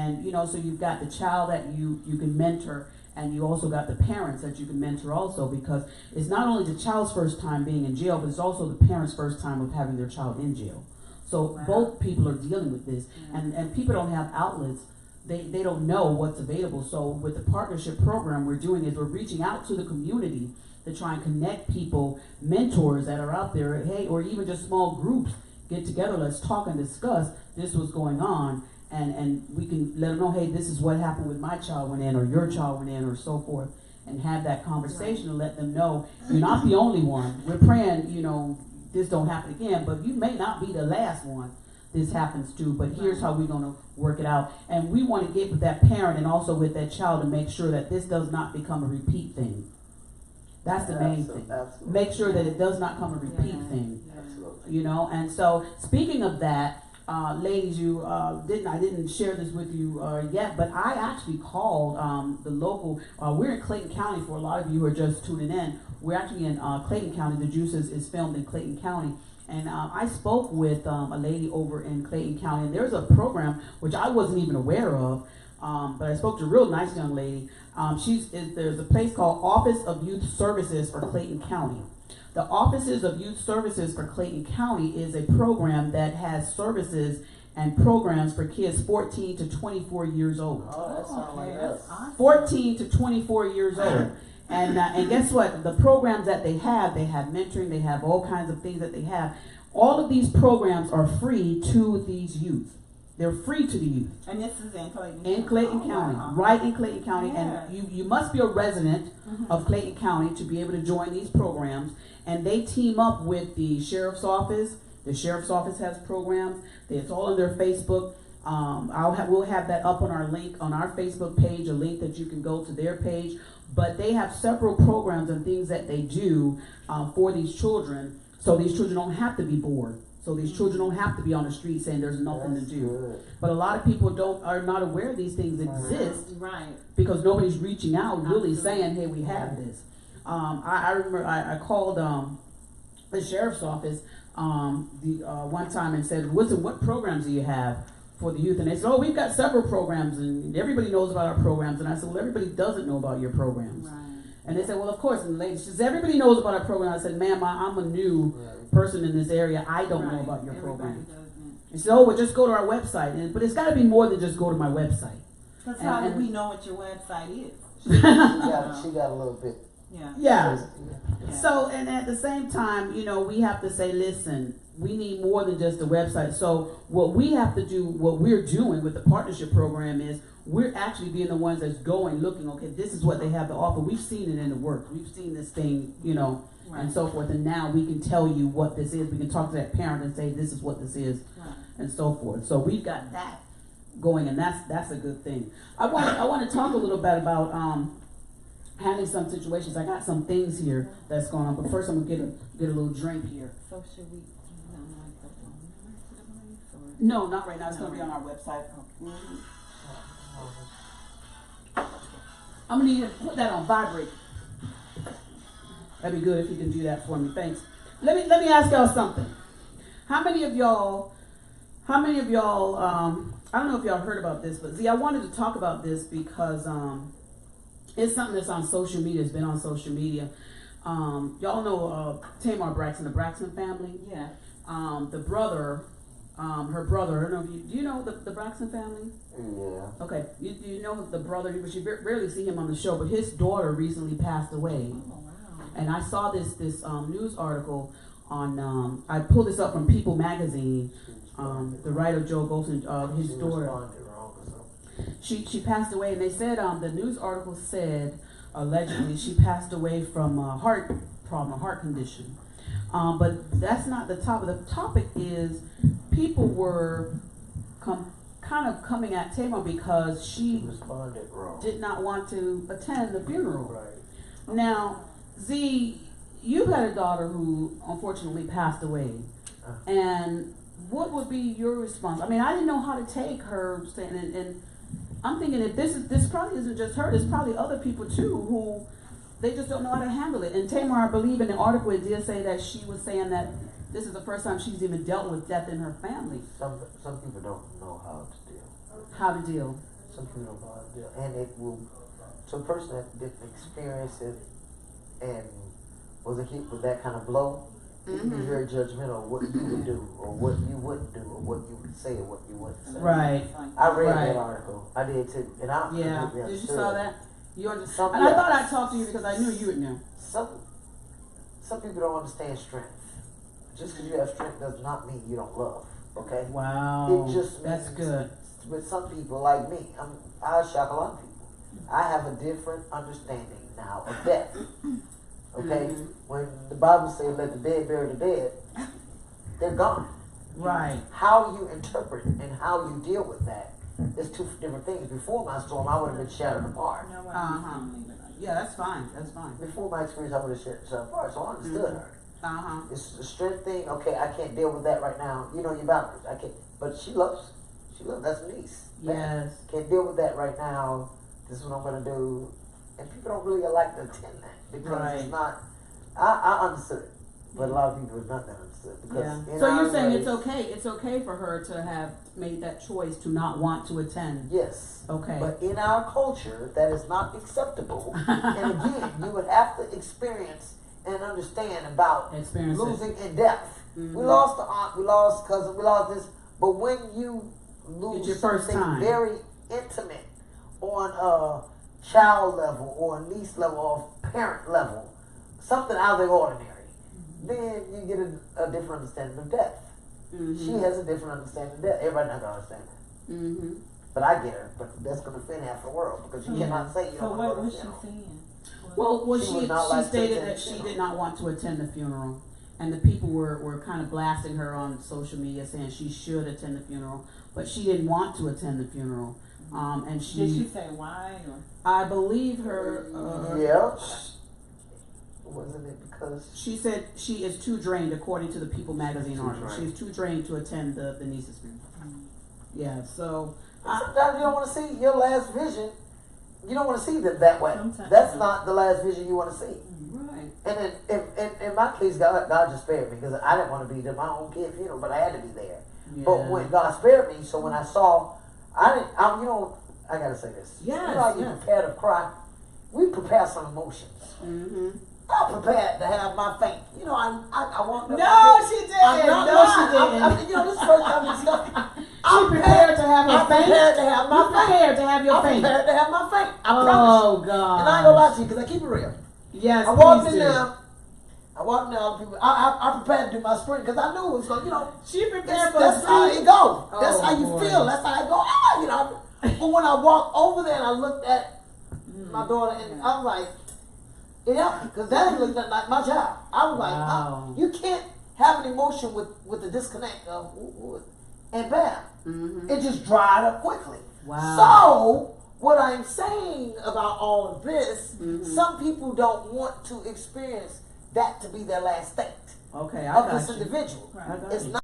so you've got the child that you can mentor, and you also got the parents that you can mentor also, because it's not only the child's first time being in jail, but it's also the parents' first time of having their child in jail. So both people are dealing with this, and people don't have outlets. They don't know what's available. So with the partnership program we're doing is we're reaching out to the community to try and connect people, mentors that are out there, hey, or even just small groups, get together, let's talk and discuss this was going on, and we can let them know, hey, this is what happened with my child went in, or your child went in, or so forth, and have that conversation and let them know you're not the only one. We're praying, this don't happen again, but you may not be the last one this happens to, but here's how we're going to work it out. And we want to get with that parent and also with that child to make sure that this does not become a repeat thing. That's the main thing. Absolutely. Make sure that it does not become a repeat thing. Absolutely. And so speaking of that, ladies, I didn't share this with you yet, but I actually called the local, we're in Clayton County for a lot of you who are just tuning in. We're actually in Clayton County. The Juice is filmed in Clayton County. And I spoke with a lady over in Clayton County, and there's a program which I wasn't even aware of, but I spoke to a real nice young lady. There's a place called Office of Youth Services for Clayton County. The Offices of Youth Services for Clayton County is a program that has services and programs for kids 14 to 24 years old. Oh, that sounds like That's us. awesome. 14 to 24 years old. And guess what? The programs that they have mentoring, they have all kinds of things that they have. All of these programs are free to these youth. They're free to the youth. And this is in Clayton. In Clayton County, wow. right in Clayton County. Yeah. And you must be a resident of Clayton County to be able to join these programs. And they team up with the sheriff's office. The sheriff's office has programs. It's all on their Facebook. We'll have that up on our link on our Facebook page, a link that you can go to their page. But they have several programs and things that they do for these children, so these children don't have to be bored. So these children don't have to be on the street saying there's nothing That's to do. good. But a lot of people are not aware these things exist Right. because nobody's reaching out really Absolutely. saying, hey, we have this. I remember I called the sheriff's office one time and said, what programs do you have for the youth? And they said, oh, we've got several programs and everybody knows about our programs. And I said, well, everybody doesn't know about your programs. Right. And they said, well, of course. And the lady says, everybody knows about our program. I said, ma'am, I'm a new person in this area. I don't know Right. about your Everybody program. doesn't. And said, oh, well, just go to our website. But it's got to be more than just go to my website. Because how And- do we know what your website is? She got a little bit. Yeah. Yeah. Yeah. So, and at the same time, we have to say, listen, we need more than just a website. So what we have to do, what we're doing with the partnership program is we're actually being the ones that's going, looking, okay, this is what they have to offer. We've seen it in the works. We've seen this thing, Right. and so forth. And now we can tell you what this is. We can talk to that parent and say, this is what this is, Right. and so forth. So we've got that going, and that's a good thing. I want to talk a little bit about handling some situations. I got some things here that's going on, but first I'm gonna get a little drink here. So should we? Like the phone number to the place, or? No, not right now. It's gonna be on our website. I'm gonna need to put that on vibrate. That'd be good if you can do that for me. Thanks. Let me ask y'all something. How many of y'all, I don't know if y'all heard about this, but I wanted to talk about this because it's something that's on social media. It's been on social media. Y'all know Tamar Braxton, the Braxton family? Yeah. The brother, her brother, I don't know if do you know the Braxton family? Yeah. Okay, you know the brother, but you rarely see him on the show, but his daughter recently passed away. Oh, wow. And I saw this news article on, I pulled this up from People Magazine. The writer Joe Golson, his daughter, Responded wrong or something. she passed away, and they said the news article said allegedly she passed away from a heart problem, a heart condition. But that's not the topic. The topic is people were kind of coming at Tamar because she Responded wrong. did not want to attend the funeral. Right. Now, Z, you had a daughter who unfortunately passed away, and what would be your response? I mean, I didn't know how to take her saying, and I'm thinking that this probably isn't just her. There's probably other people too who they just don't know how to handle it. And Tamar, I believe in the article, it did say that she was saying that this is the first time she's even dealt with death in her family. Some people don't know how to deal. How to deal? Some people don't know how to deal, and it will. To a person that didn't experience it and wasn't hit with that kind of blow, you can be very judgmental of what you would do, or what you wouldn't do, or what you would say, or what you wouldn't say. Right. I read Right. that article. I did too, and I Yeah. completely Did you understood. saw that? You understand? Some- And I yeah. thought I'd talk to you because I knew you would know. Some people don't understand strength. Just because you have strength does not mean you don't love. Okay. Wow. It just That's means good. with some people like me, I shock a lot of people. I have a different understanding now of death. Okay? Mhm. When the Bible says let the dead bury the dead, they're gone. Right. How you interpret and how you deal with that is two different things. Before my storm, I would have been shattered apart. Uh-huh. Yeah, that's fine. That's fine. Before my experience, I would have shattered apart. So I understood her. Uh-huh. It's a strength thing. Okay, I can't deal with that right now. You know your boundaries. I can't. But she loves. That's a niece. Yes. Can't deal with that right now. This is what I'm gonna do. And people don't really like to attend that because Right. it's not. I understood it, but a lot of people have not understood because. Yeah. in So our you're saying race- it's okay. It's okay for her to have made that choice to not want to attend. Yes. Okay. But in our culture, that is not acceptable. And again, you would have to experience and understand about Experience it. losing in death. Mhm. We lost the aunt, we lost cousin, we lost this. But when you It's your lose first something time. very intimate on a child level or a niece level or parent level, something out of the ordinary, then you get a different understanding of death. Mhm. She has a different understanding of death. Everybody not gonna understand that. Mhm. But I get her. But that's gonna offend half the world because you cannot say you So don't what want to go was to she the funeral. saying? Well, She she would not like to stated attend that the she funeral. did not want to attend the funeral, and the people were kind of blasting her on social media saying she should attend the funeral, but she didn't want to attend the funeral. And Did she say why? Or? I believe her. Yeah. Wasn't it because She said she is too drained, according to the People magazine Too article. drained. She's too drained to attend the niece's funeral. Yeah, so sometimes you don't want to see your last vision. You don't want to see them that way. Sometimes. That's not the last vision you want to see. right. And in my case, God just spared me because I didn't want to be to my own kid funeral, but I had to be there. Yeah. But when God spared me, so when I saw, I gotta say this. Yes, You know how you yes. prepare to cry? We prepare some emotions. Mm-hmm. I'm prepared to have my faint. You know, I want. No, she didn't. I'm not No, lying. she didn't. You know, this is the first time this stuff. She prepared to have her I'm faint. prepared to have You my faint. prepared to have your I'm faint. prepared to have my faint. I promise. Oh God. And I ain't gonna lie to you because I keep it real. Yes, I walked please in do. there. I walked in there. People, I prepared to do my sprint because I knew it was going. You know, She prepared for that's the how sprint. it go. That's Oh, how you boy. feel. That's how it go. You know. But when I walked over there and I looked at my daughter, and I was like, it helped me because that looked like my child. I was like, Wow. you can't have an emotion with the disconnect of and bam. Mm-hmm. It just dried up quickly. Wow. So, what I'm saying about all of this, Mhm. some people don't want to experience that to be their last state Okay, I of got this you. individual. I got It's you. not.